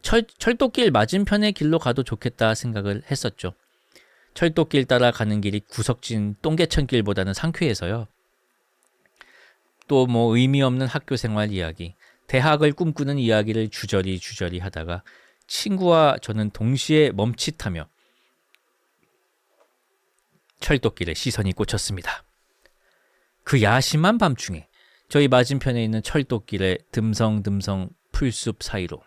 철도길 맞은편의 길로 가도 좋겠다 생각을 했었죠. 철도길 따라 가는 길이 구석진 똥개천길보다는 상쾌해서요. 또 뭐 의미 없는 학교 생활 이야기, 대학을 꿈꾸는 이야기를 주저리 하다가 친구와 저는 동시에 멈칫하며 철도길에 시선이 꽂혔습니다. 그 야심한 밤중에 저희 맞은편에 있는 철도길의 듬성듬성 풀숲 사이로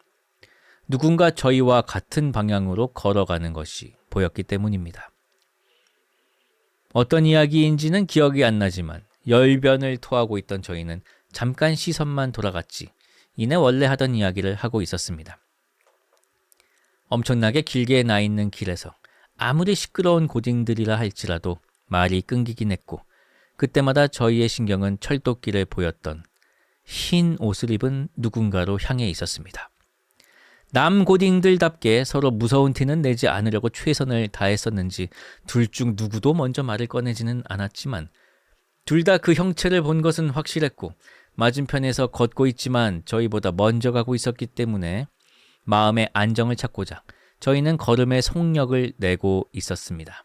누군가 저희와 같은 방향으로 걸어가는 것이 보였기 때문입니다. 어떤 이야기인지는 기억이 안 나지만 열변을 토하고 있던 저희는 잠깐 시선만 돌아갔지 이내 원래 하던 이야기를 하고 있었습니다. 엄청나게 길게 나 있는 길에서 아무리 시끄러운 고딩들이라 할지라도 말이 끊기긴 했고 그때마다 저희의 신경은 철도길에 보였던 흰 옷을 입은 누군가로 향해 있었습니다. 남 고딩들답게 서로 무서운 티는 내지 않으려고 최선을 다했었는지 둘 중 누구도 먼저 말을 꺼내지는 않았지만 둘 다 그 형체를 본 것은 확실했고 맞은편에서 걷고 있지만 저희보다 먼저 가고 있었기 때문에 마음의 안정을 찾고자 저희는 걸음의 속력을 내고 있었습니다.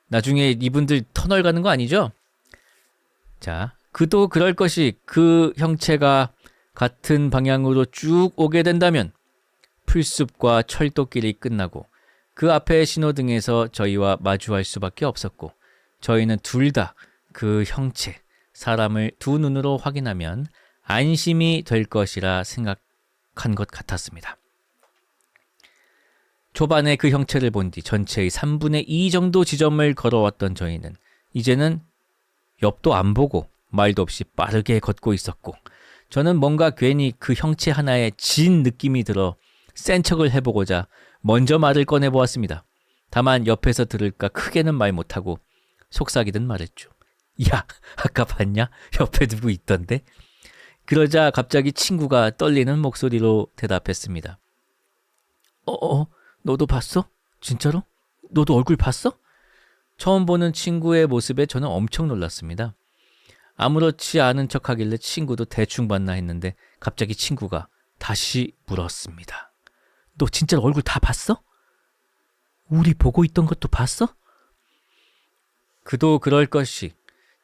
나중에 이분들 터널 가는 거 아니죠? 자, 그도 그럴 것이 그 형체가 같은 방향으로 쭉 오게 된다면 풀숲과 철도길이 끝나고 그 앞에 신호등에서 저희와 마주할 수밖에 없었고 저희는 둘 다 그 형체, 사람을 두 눈으로 확인하면 안심이 될 것이라 생각한 것 같았습니다. 초반에 그 형체를 본 뒤 전체의 3분의 2 정도 지점을 걸어왔던 저희는 이제는 옆도 안 보고 말도 없이 빠르게 걷고 있었고 저는 뭔가 괜히 그 형체 하나에 진 느낌이 들어 센 척을 해보고자 먼저 말을 꺼내보았습니다. 다만 옆에서 들을까 크게는 말 못하고 속삭이듯 말했죠. 야, 아까 봤냐? 옆에 누구 있던데? 그러자 갑자기 친구가 떨리는 목소리로 대답했습니다. 너도 봤어? 진짜로? 너도 얼굴 봤어? 처음 보는 친구의 모습에 저는 엄청 놀랐습니다. 아무렇지 않은 척하길래 친구도 대충 봤나 했는데 갑자기 친구가 다시 물었습니다. 너 진짜로 얼굴 다 봤어? 우리 보고 있던 것도 봤어? 그도 그럴 것이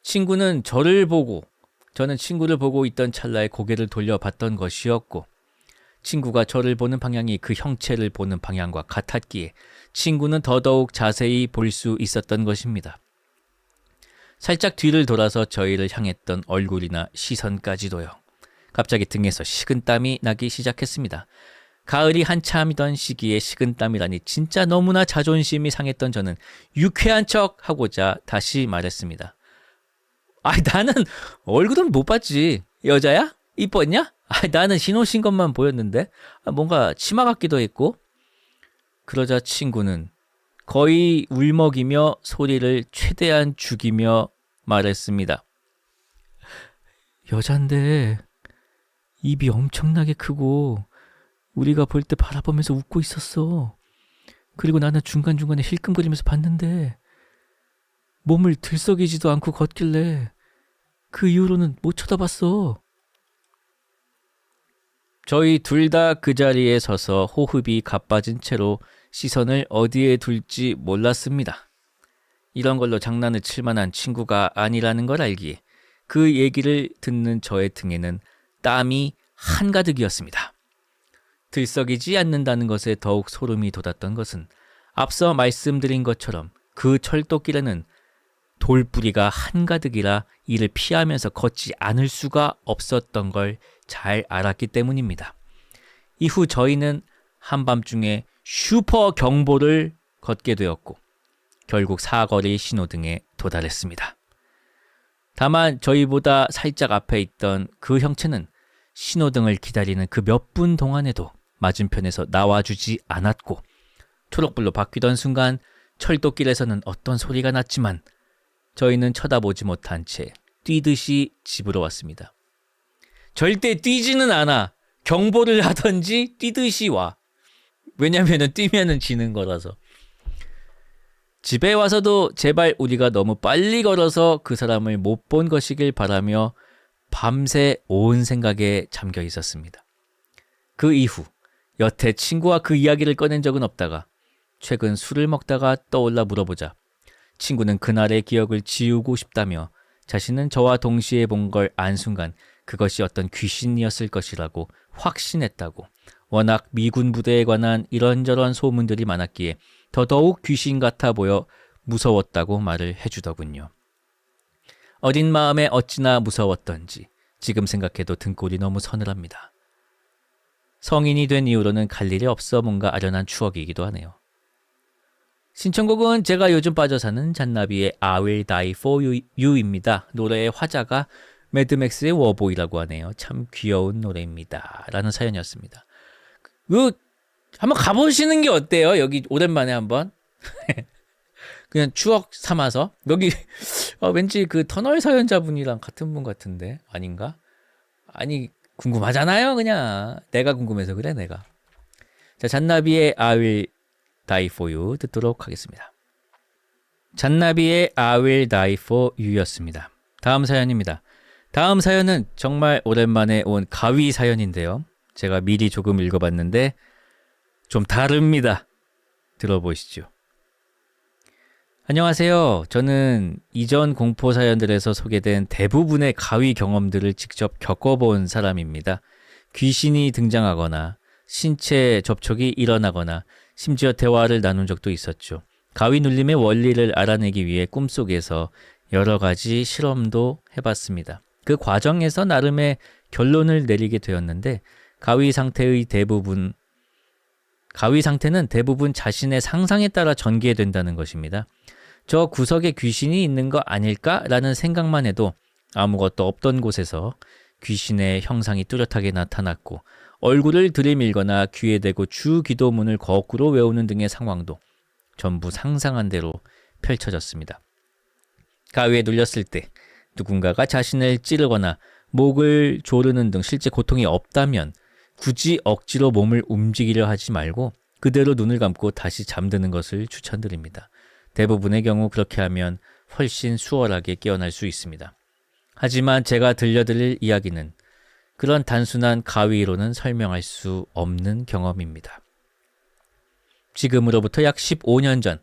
친구는 저를 보고 저는 친구를 보고 있던 찰나에 고개를 돌려봤던 것이었고 친구가 저를 보는 방향이 그 형체를 보는 방향과 같았기에 친구는 더더욱 자세히 볼 수 있었던 것입니다. 살짝 뒤를 돌아서 저희를 향했던 얼굴이나 시선까지도요. 갑자기 등에서 식은땀이 나기 시작했습니다. 가을이 한참이던 시기에 식은땀이라니 진짜 너무나 자존심이 상했던 저는 유쾌한 척 하고자 다시 말했습니다. 나는 얼굴은 못 봤지. 여자야? 이뻤냐? 나는 흰옷인 것만 보였는데 뭔가 치마 같기도 했고. 그러자 친구는 거의 울먹이며 소리를 최대한 죽이며 말했습니다. 여잔데 입이 엄청나게 크고 우리가 볼 때 바라보면서 웃고 있었어. 그리고 나는 중간중간에 힐끔거리면서 봤는데 몸을 들썩이지도 않고 걷길래 그 이후로는 못 쳐다봤어. 저희 둘 다 그 자리에 서서 호흡이 가빠진 채로 시선을 어디에 둘지 몰랐습니다. 이런 걸로 장난을 칠 만한 친구가 아니라는 걸 알기에 그 얘기를 듣는 저의 등에는 땀이 한가득이었습니다. 들썩이지 않는다는 것에 더욱 소름이 돋았던 것은 앞서 말씀드린 것처럼 그 철도길에는 돌뿌리가 한가득이라 이를 피하면서 걷지 않을 수가 없었던 걸 잘 알았기 때문입니다. 이후 저희는 한밤중에 슈퍼 경보를 걷게 되었고 결국 사거리 신호등에 도달했습니다. 다만 저희보다 살짝 앞에 있던 그 형체는 신호등을 기다리는 그 몇 분 동안에도 맞은편에서 나와주지 않았고 초록불로 바뀌던 순간 철도길에서는 어떤 소리가 났지만 저희는 쳐다보지 못한 채 뛰듯이 집으로 왔습니다. 절대 뛰지는 않아. 경보를 하던지 뛰듯이 와. 왜냐면은 뛰면은 지는 거라서. 집에 와서도 제발 우리가 너무 빨리 걸어서 그 사람을 못 본 것이길 바라며 밤새 온 생각에 잠겨 있었습니다. 그 이후 여태 친구와 그 이야기를 꺼낸 적은 없다가 최근 술을 먹다가 떠올라 물어보자 친구는 그날의 기억을 지우고 싶다며 자신은 저와 동시에 본 걸 안 순간 그것이 어떤 귀신이었을 것이라고 확신했다고, 워낙 미군 부대에 관한 이런저런 소문들이 많았기에 더더욱 귀신 같아 보여 무서웠다고 말을 해주더군요. 어린 마음에 어찌나 무서웠던지 지금 생각해도 등골이 너무 서늘합니다. 성인이 된 이후로는 갈 일이 없어 뭔가 아련한 추억이기도 하네요. 신청곡은 제가 요즘 빠져 사는 잔나비의 I Will Die For You입니다. 노래의 화자가 매드맥스의 워보이라고 하네요. 참 귀여운 노래입니다. 라는 사연이었습니다. 한번 가보시는 게 어때요? 여기 오랜만에 한번. 그냥 추억 삼아서. 여기 왠지 그 터널 사연자분이랑 같은 분 같은데 아닌가? 아니 궁금하잖아요. 그냥 내가 궁금해서 그래 내가. 자, 잔나비의 I Will Die For You 듣도록 하겠습니다. 잔나비의 I Will Die For You였습니다. 다음 사연입니다. 다음 사연은 정말 오랜만에 온 가위 사연인데요. 제가 미리 조금 읽어봤는데 좀 다릅니다. 들어보시죠. 안녕하세요. 저는 이전 공포 사연들에서 소개된 대부분의 가위 경험들을 직접 겪어본 사람입니다. 귀신이 등장하거나 신체 접촉이 일어나거나 심지어 대화를 나눈 적도 있었죠. 가위 눌림의 원리를 알아내기 위해 꿈속에서 여러 가지 실험도 해봤습니다. 그 과정에서 나름의 결론을 내리게 되었는데 가위 상태는 대부분 자신의 상상에 따라 전개된다는 것입니다. 저 구석에 귀신이 있는 거 아닐까라는 생각만 해도 아무것도 없던 곳에서 귀신의 형상이 뚜렷하게 나타났고 얼굴을 들이밀거나 귀에 대고 주 기도문을 거꾸로 외우는 등의 상황도 전부 상상한 대로 펼쳐졌습니다. 가위에 눌렸을 때 누군가가 자신을 찌르거나 목을 조르는 등 실제 고통이 없다면 굳이 억지로 몸을 움직이려 하지 말고 그대로 눈을 감고 다시 잠드는 것을 추천드립니다. 대부분의 경우 그렇게 하면 훨씬 수월하게 깨어날 수 있습니다. 하지만 제가 들려드릴 이야기는 그런 단순한 가위로는 설명할 수 없는 경험입니다. 지금으로부터 약 15년 전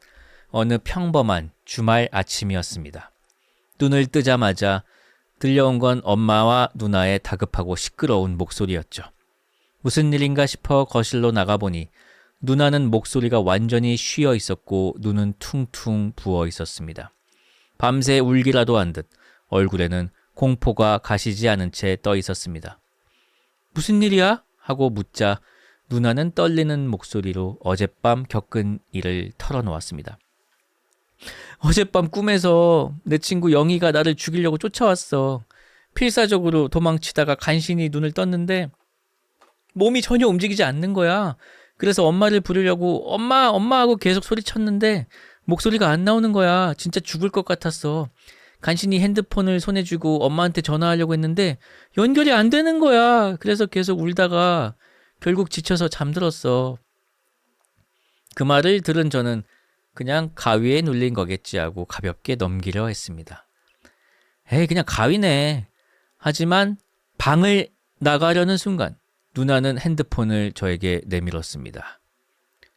어느 평범한 주말 아침이었습니다. 눈을 뜨자마자 들려온 건 엄마와 누나의 다급하고 시끄러운 목소리였죠. 무슨 일인가 싶어 거실로 나가보니 누나는 목소리가 완전히 쉬어 있었고 눈은 퉁퉁 부어 있었습니다. 밤새 울기라도 한 듯 얼굴에는 공포가 가시지 않은 채 떠 있었습니다. 무슨 일이야? 하고 묻자 누나는 떨리는 목소리로 어젯밤 겪은 일을 털어놓았습니다. 어젯밤 꿈에서 내 친구 영희가 나를 죽이려고 쫓아왔어. 필사적으로 도망치다가 간신히 눈을 떴는데 몸이 전혀 움직이지 않는 거야. 그래서 엄마를 부르려고 엄마 하고 계속 소리쳤는데 목소리가 안 나오는 거야. 진짜 죽을 것 같았어. 간신히 핸드폰을 손에 쥐고 엄마한테 전화하려고 했는데 연결이 안 되는 거야. 그래서 계속 울다가 결국 지쳐서 잠들었어. 그 말을 들은 저는 그냥 가위에 눌린 거겠지 하고 가볍게 넘기려 했습니다. 에이, 그냥 가위네. 하지만 방을 나가려는 순간 누나는 핸드폰을 저에게 내밀었습니다.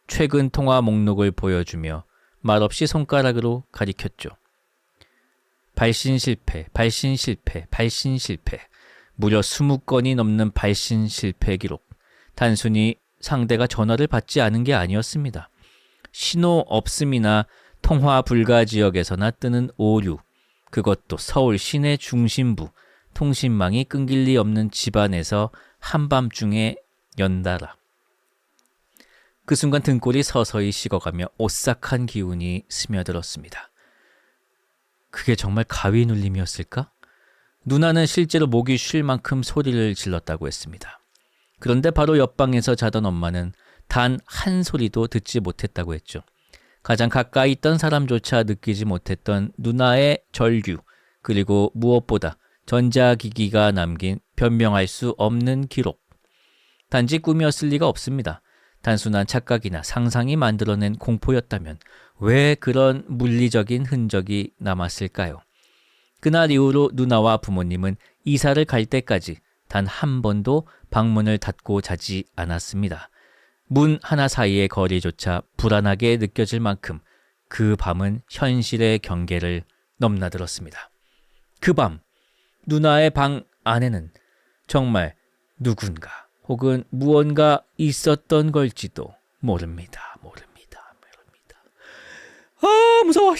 최근 통화 목록을 보여주며 말없이 손가락으로 가리켰죠. 발신 실패, 발신 실패, 발신 실패. 무려 20건이 넘는 발신 실패 기록. 단순히 상대가 전화를 받지 않은 게 아니었습니다. 신호 없음이나 통화 불가 지역에서나 뜨는 오류. 그것도 서울 시내 중심부. 통신망이 끊길 리 없는 집안에서 한밤중에 연달아. 그 순간 등골이 서서히 식어가며 오싹한 기운이 스며들었습니다. 그게 정말 가위 눌림이었을까? 누나는 실제로 목이 쉴 만큼 소리를 질렀다고 했습니다. 그런데 바로 옆방에서 자던 엄마는 단 한 소리도 듣지 못했다고 했죠. 가장 가까이 있던 사람조차 느끼지 못했던 누나의 절규, 그리고 무엇보다 전자기기가 남긴 변명할 수 없는 기록. 단지 꿈이었을 리가 없습니다. 단순한 착각이나 상상이 만들어낸 공포였다면 왜 그런 물리적인 흔적이 남았을까요? 그날 이후로 누나와 부모님은 이사를 갈 때까지 단 한 번도 방문을 닫고 자지 않았습니다. 문 하나 사이의 거리조차 불안하게 느껴질 만큼 그 밤은 현실의 경계를 넘나들었습니다. 그 밤, 누나의 방 안에는 정말 누군가 혹은 무언가 있었던 걸지도 모릅니다. 아, 무서워.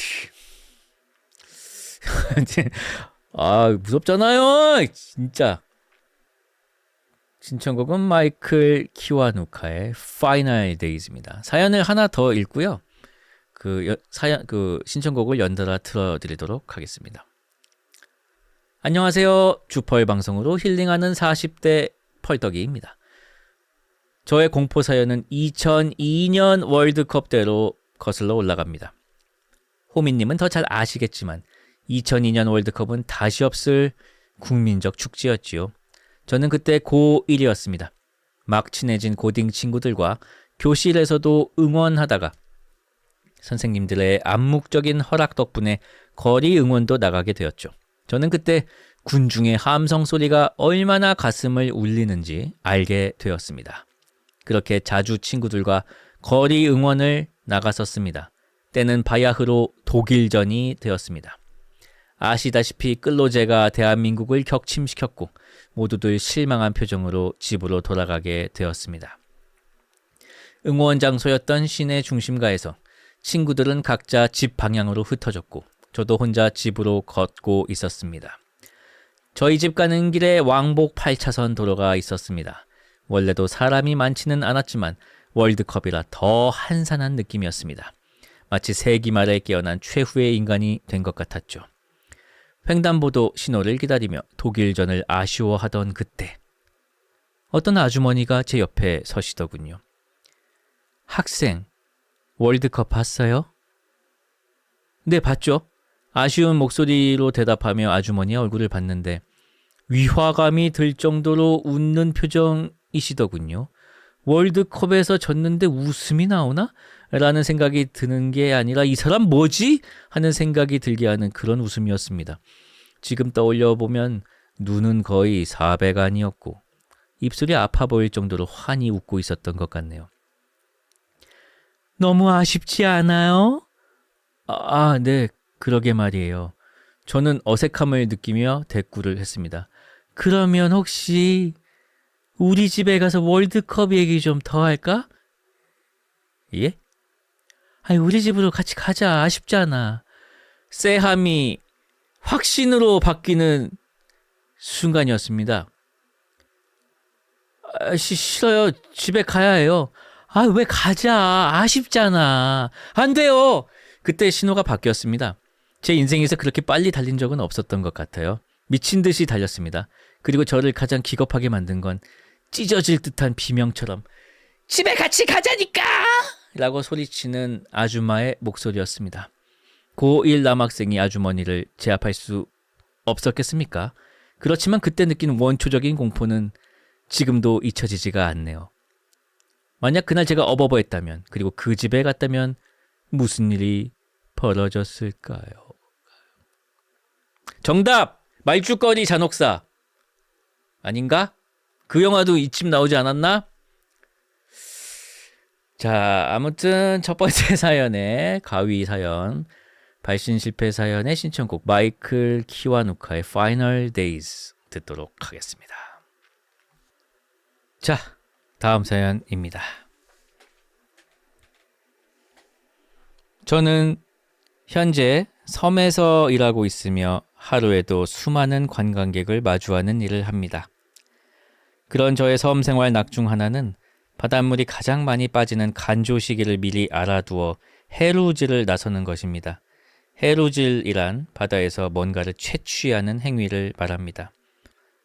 아, 무섭잖아요. 진짜. 신청곡은 마이클 키와누카의 Final Days입니다. 사연을 하나 더 읽고요. 신청곡을 연달아 틀어드리도록 하겠습니다. 안녕하세요. 주펄 방송으로 힐링하는 40대 펄떡이입니다. 저의 공포 사연은 2002년 월드컵 때로 거슬러 올라갑니다. 호미님은 더 잘 아시겠지만 2002년 월드컵은 다시 없을 국민적 축제였지요. 저는 그때 고1이었습니다. 막 친해진 고딩 친구들과 교실에서도 응원하다가 선생님들의 암묵적인 허락 덕분에 거리 응원도 나가게 되었죠. 저는 그때 군중의 함성 소리가 얼마나 가슴을 울리는지 알게 되었습니다. 그렇게 자주 친구들과 거리 응원을 나갔었습니다. 때는 바야흐로 독일전이 되었습니다. 아시다시피 끌로제가 대한민국을 격침시켰고 모두들 실망한 표정으로 집으로 돌아가게 되었습니다. 응원 장소였던 시내 중심가에서 친구들은 각자 집 방향으로 흩어졌고 저도 혼자 집으로 걷고 있었습니다. 저희 집 가는 길에 왕복 8차선 도로가 있었습니다. 원래도 사람이 많지는 않았지만 월드컵이라 더 한산한 느낌이었습니다. 마치 세기 말에 깨어난 최후의 인간이 된 것 같았죠. 횡단보도 신호를 기다리며 독일전을 아쉬워하던 그때 어떤 아주머니가 제 옆에 서시더군요. 학생, 월드컵 봤어요? 네, 봤죠. 아쉬운 목소리로 대답하며 아주머니의 얼굴을 봤는데 위화감이 들 정도로 웃는 표정이시더군요. 월드컵에서 졌는데 웃음이 나오나? 라는 생각이 드는 게 아니라 이 사람 뭐지? 하는 생각이 들게 하는 그런 웃음이었습니다. 지금 떠올려 보면 눈은 거의 400안이었고 입술이 아파 보일 정도로 환히 웃고 있었던 것 같네요. 너무 아쉽지 않아요? 네, 그러게 말이에요. 저는 어색함을 느끼며 대꾸를 했습니다. 그러면 혹시 우리 집에 가서 월드컵 얘기 좀 더 할까? 예? 아니, 우리 집으로 같이 가자. 아쉽잖아. 쎄함이 확신으로 바뀌는 순간이었습니다. 싫어요. 집에 가야 해요. 왜 가자. 아쉽잖아. 안 돼요. 그때 신호가 바뀌었습니다. 제 인생에서 그렇게 빨리 달린 적은 없었던 것 같아요. 미친 듯이 달렸습니다. 그리고 저를 가장 기겁하게 만든 건 찢어질 듯한 비명처럼 집에 같이 가자니까! 라고 소리치는 아줌마의 목소리였습니다. 고1 남학생이 아주머니를 제압할 수 없었겠습니까? 그렇지만 그때 느낀 원초적인 공포는 지금도 잊혀지지가 않네요. 만약 그날 제가 어버버했다면, 그리고 그 집에 갔다면 무슨 일이 벌어졌을까요? 정답! 말죽거리 잔혹사. 아닌가? 그 영화도 이쯤 나오지 않았나? 자, 아무튼 첫 번째 사연의 가위 사연, 발신 실패 사연의 신청곡 마이클 키와누카의 Final Days 듣도록 하겠습니다. 자, 다음 사연입니다. 저는 현재 섬에서 일하고 있으며 하루에도 수많은 관광객을 마주하는 일을 합니다. 그런 저의 섬 생활 낙 중 하나는 바닷물이 가장 많이 빠지는 간조 시기를 미리 알아두어 해루질을 나서는 것입니다. 해루질이란 바다에서 뭔가를 채취하는 행위를 말합니다.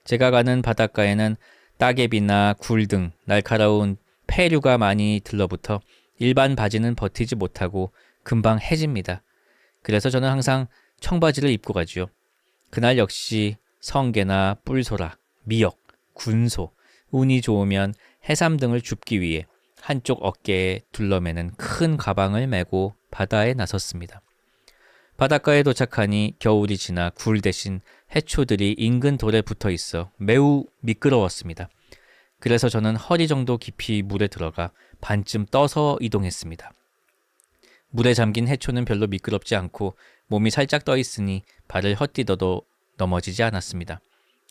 제가 가는 바닷가에는 따개비나 굴 등 날카로운 폐류가 많이 들러붙어 일반 바지는 버티지 못하고 금방 해집니다. 그래서 저는 항상 청바지를 입고 가지요. 그날 역시 성게나 뿔소라, 미역, 군소, 운이 좋으면 해삼 등을 줍기 위해 한쪽 어깨에 둘러매는 큰 가방을 메고 바다에 나섰습니다. 바닷가에 도착하니 겨울이 지나 굴 대신 해초들이 인근 돌에 붙어 있어 매우 미끄러웠습니다. 그래서 저는 허리 정도 깊이 물에 들어가 반쯤 떠서 이동했습니다. 물에 잠긴 해초는 별로 미끄럽지 않고 몸이 살짝 떠 있으니 발을 헛디뎌도 넘어지지 않았습니다.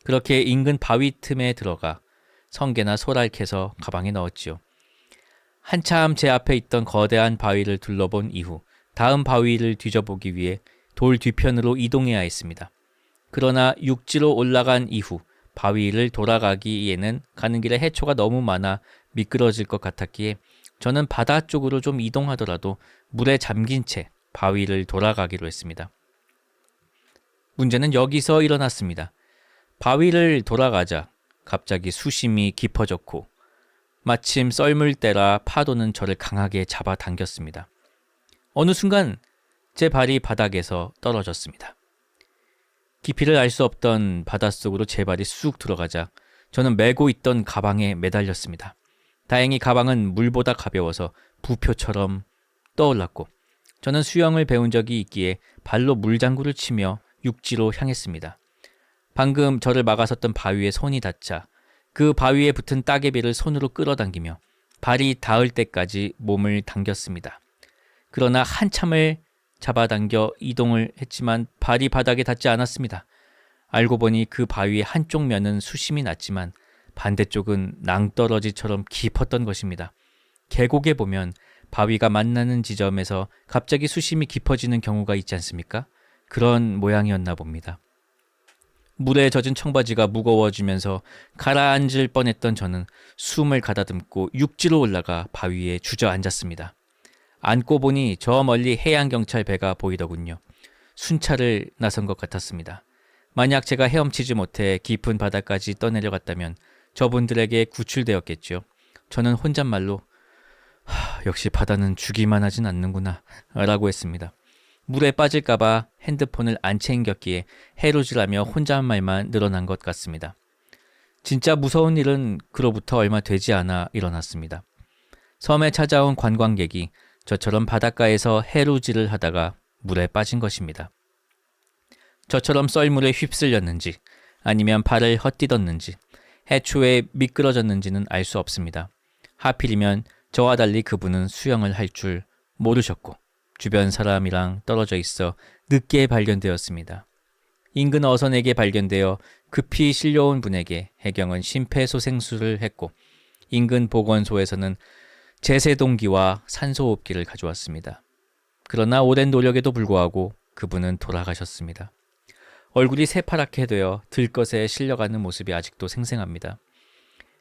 그렇게 인근 바위 틈에 들어가 성게나 소라를 캐서 가방에 넣었지요. 한참 제 앞에 있던 거대한 바위를 둘러본 이후 다음 바위를 뒤져보기 위해 돌 뒤편으로 이동해야 했습니다. 그러나 육지로 올라간 이후 바위를 돌아가기에는 가는 길에 해초가 너무 많아 미끄러질 것 같았기에 저는 바다 쪽으로 좀 이동하더라도 물에 잠긴 채 바위를 돌아가기로 했습니다. 문제는 여기서 일어났습니다. 바위를 돌아가자 갑자기 수심이 깊어졌고 마침 썰물 때라 파도는 저를 강하게 잡아당겼습니다. 어느 순간 제 발이 바닥에서 떨어졌습니다. 깊이를 알 수 없던 바닷속으로 제 발이 쑥 들어가자 저는 메고 있던 가방에 매달렸습니다. 다행히 가방은 물보다 가벼워서 부표처럼 떠올랐고 저는 수영을 배운 적이 있기에 발로 물장구를 치며 육지로 향했습니다. 방금 저를 막아섰던 바위에 손이 닿자 그 바위에 붙은 따개비를 손으로 끌어당기며 발이 닿을 때까지 몸을 당겼습니다. 그러나 한참을 잡아당겨 이동을 했지만 발이 바닥에 닿지 않았습니다. 알고 보니 그 바위의 한쪽 면은 수심이 낮지만 반대쪽은 낭떠러지처럼 깊었던 것입니다. 계곡에 보면 바위가 만나는 지점에서 갑자기 수심이 깊어지는 경우가 있지 않습니까? 그런 모양이었나 봅니다. 물에 젖은 청바지가 무거워지면서 가라앉을 뻔했던 저는 숨을 가다듬고 육지로 올라가 바위에 주저앉았습니다. 앉고 보니 저 멀리 해양경찰 배가 보이더군요. 순찰을 나선 것 같았습니다. 만약 제가 헤엄치지 못해 깊은 바다까지 떠내려갔다면 저분들에게 구출되었겠죠. 저는 혼잣말로 역시 바다는 주기만 하진 않는구나 라고 했습니다. 물에 빠질까봐 핸드폰을 안 챙겼기에 해루질하며 혼잣말만 늘어난 것 같습니다. 진짜 무서운 일은 그로부터 얼마 되지 않아 일어났습니다. 섬에 찾아온 관광객이 저처럼 바닷가에서 해루질을 하다가 물에 빠진 것입니다. 저처럼 썰물에 휩쓸렸는지 아니면 발을 헛디뎠는지 해초에 미끄러졌는지는 알 수 없습니다. 하필이면 저와 달리 그분은 수영을 할 줄 모르셨고 주변 사람이랑 떨어져 있어 늦게 발견되었습니다. 인근 어선에게 발견되어 급히 실려온 분에게 해경은 심폐소생술을 했고 인근 보건소에서는 제세동기와 산소호흡기를 가져왔습니다. 그러나 오랜 노력에도 불구하고 그분은 돌아가셨습니다. 얼굴이 새파랗게 되어 들것에 실려가는 모습이 아직도 생생합니다.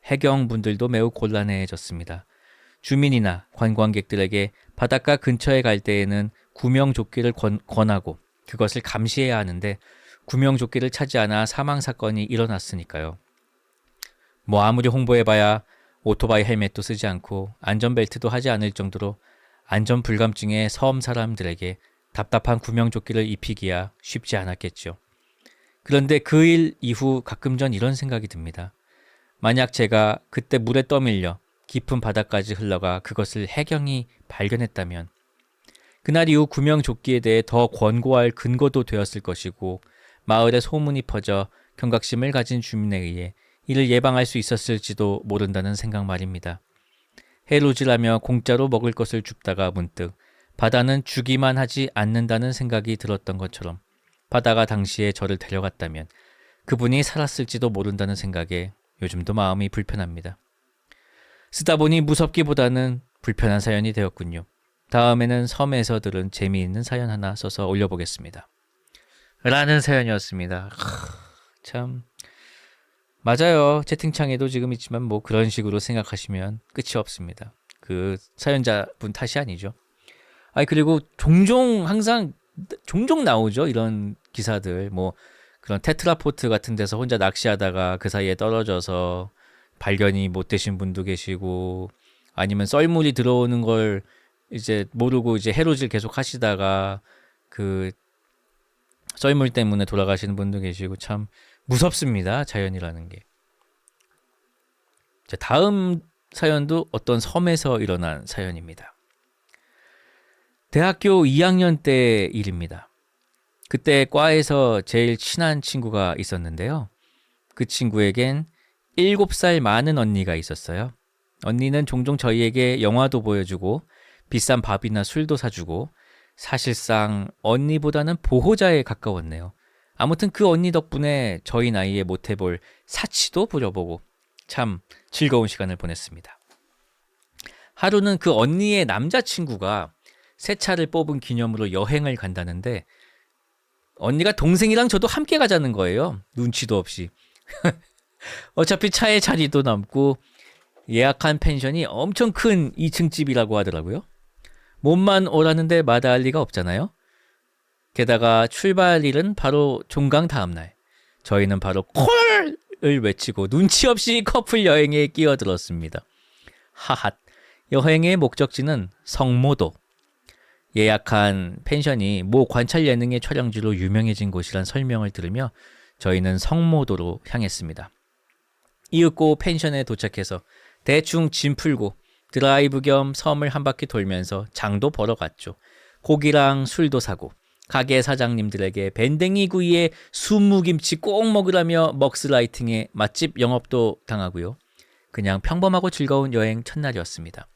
해경분들도 매우 곤란해졌습니다. 주민이나 관광객들에게 바닷가 근처에 갈 때에는 구명조끼를 권하고 그것을 감시해야 하는데 구명조끼를 차지 않아 사망사건이 일어났으니까요. 아무리 홍보해봐야 오토바이 헬멧도 쓰지 않고 안전벨트도 하지 않을 정도로 안전불감증의 섬 사람들에게 답답한 구명조끼를 입히기야 쉽지 않았겠죠. 그런데 그 일 이후 가끔 전 이런 생각이 듭니다. 만약 제가 그때 물에 떠밀려 깊은 바다까지 흘러가 그것을 해경이 발견했다면 그날 이후 구명조끼에 대해 더 권고할 근거도 되었을 것이고 마을에 소문이 퍼져 경각심을 가진 주민에 의해 이를 예방할 수 있었을지도 모른다는 생각 말입니다. 해루질하며 공짜로 먹을 것을 줍다가 문득 바다는 주기만 하지 않는다는 생각이 들었던 것처럼 바다가 당시에 저를 데려갔다면 그분이 살았을지도 모른다는 생각에 요즘도 마음이 불편합니다. 쓰다 보니 무섭기보다는 불편한 사연이 되었군요. 다음에는 섬에서 들은 재미있는 사연 하나 써서 올려보겠습니다. 라는 사연이었습니다. 참 맞아요. 채팅창에도 지금 있지만 그런 식으로 생각하시면 끝이 없습니다. 그 사연자분 탓이 아니죠. 그리고 항상 종종 나오죠. 이런 기사들. 그런 테트라포트 같은 데서 혼자 낚시하다가 그 사이에 떨어져서 발견이 못 되신 분도 계시고 아니면 썰물이 들어오는 걸 이제 모르고 이제 해로질 계속 하시다가 그 썰물 때문에 돌아가시는 분도 계시고 참 무섭습니다. 자연이라는 게. 자, 다음 사연도 어떤 섬에서 일어난 사연입니다. 대학교 2학년 때 일입니다. 그때 과에서 제일 친한 친구가 있었는데요. 그 친구에겐 7살 많은 언니가 있었어요. 언니는 종종 저희에게 영화도 보여주고 비싼 밥이나 술도 사주고 사실상 언니보다는 보호자에 가까웠네요. 아무튼 그 언니 덕분에 저희 나이에 못 해볼 사치도 부려보고 참 즐거운 시간을 보냈습니다. 하루는 그 언니의 남자친구가 새 차를 뽑은 기념으로 여행을 간다는데 언니가 동생이랑 저도 함께 가자는 거예요. 눈치도 없이. 어차피 차에 자리도 남고 예약한 펜션이 엄청 큰 2층 집이라고 하더라고요. 몸만 오라는데 마다할 리가 없잖아요. 게다가 출발일은 바로 종강 다음날. 저희는 바로 콜을 외치고 눈치 없이 커플 여행에 끼어들었습니다. 하핫. 여행의 목적지는 성모도. 예약한 펜션이 모 관찰 예능의 촬영지로 유명해진 곳이란 설명을 들으며 저희는 성모도로 향했습니다. 이윽고 펜션에 도착해서 대충 짐 풀고 드라이브 겸 섬을 한 바퀴 돌면서 장도 보러 갔죠. 고기랑 술도 사고 가게 사장님들에게 밴댕이 구이에 순무김치 꼭 먹으라며 먹스라이팅에 맛집 영업도 당하고요. 그냥 평범하고 즐거운 여행 첫날이었습니다.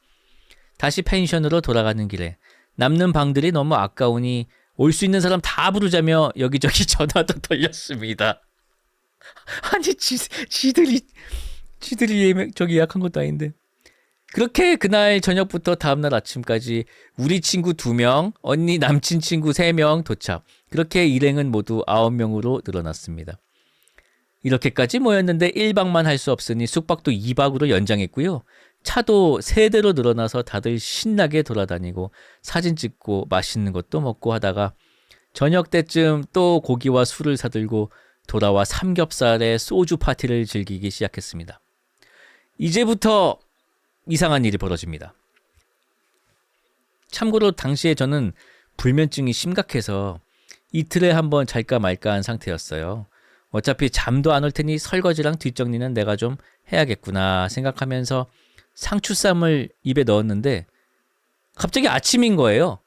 다시 펜션으로 돌아가는 길에 남는 방들이 너무 아까우니 올 수 있는 사람 다 부르자며 여기저기 전화도 돌렸습니다. 아니 지들이 저기 예약한 것도 아닌데. 그렇게 그날 저녁부터 다음날 아침까지 우리 친구 2명, 언니 남친 친구 3명 도착. 그렇게 일행은 모두 9명으로 늘어났습니다. 이렇게까지 모였는데 1박만 할 수 없으니 숙박도 2박으로 연장했고요. 차도 3대로 늘어나서 다들 신나게 돌아다니고 사진 찍고 맛있는 것도 먹고 하다가 저녁 때쯤 또 고기와 술을 사들고 돌아와 삼겹살에 소주 파티를 즐기기 시작했습니다. 이제부터 이상한 일이 벌어집니다. 참고로 당시에 저는 불면증이 심각해서 이틀에 한 번 잘까 말까 한 상태였어요. 어차피 잠도 안 올 테니 설거지랑 뒷정리는 내가 좀 해야겠구나 생각하면서 상추쌈을 입에 넣었는데 갑자기 아침인 거예요.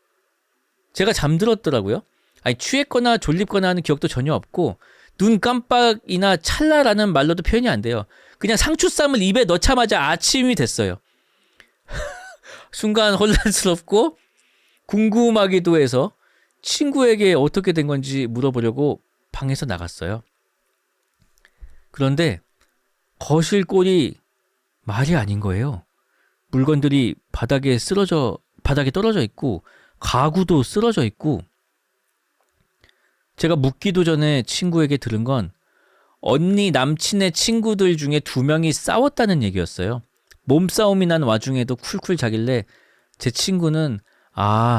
제가 잠들었더라고요. 아니 취했거나 졸립거나 하는 기억도 전혀 없고 눈 깜빡이나 찰나라는 말로도 표현이 안 돼요. 그냥 상추쌈을 입에 넣자마자 아침이 됐어요. 순간 혼란스럽고 궁금하기도 해서 친구에게 어떻게 된 건지 물어보려고 방에서 나갔어요. 그런데 거실 꼴이 말이 아닌 거예요. 물건들이 바닥에 떨어져 있고 가구도 쓰러져 있고 제가 묻기도 전에 친구에게 들은 건 언니 남친의 친구들 중에 2명이 싸웠다는 얘기였어요. 몸싸움이 난 와중에도 쿨쿨 자길래 제 친구는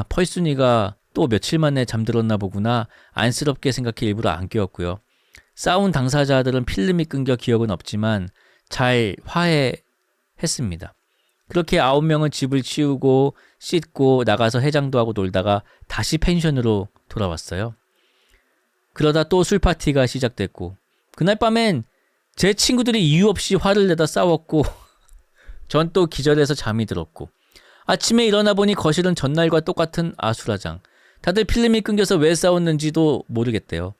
펄순이가 또 며칠 만에 잠들었나 보구나 안쓰럽게 생각해 일부러 안 깨웠고요. 싸운 당사자들은 필름이 끊겨 기억은 없지만 잘 화해했습니다. 그렇게 9명은 집을 치우고 씻고 나가서 해장도 하고 놀다가 다시 펜션으로 돌아왔어요. 그러다 또 술 파티가 시작됐고 그날 밤엔 제 친구들이 이유 없이 화를 내다 싸웠고 전 또 기절해서 잠이 들었고 아침에 일어나 보니 거실은 전날과 똑같은 아수라장. 다들 필름이 끊겨서 왜 싸웠는지도 모르겠대요.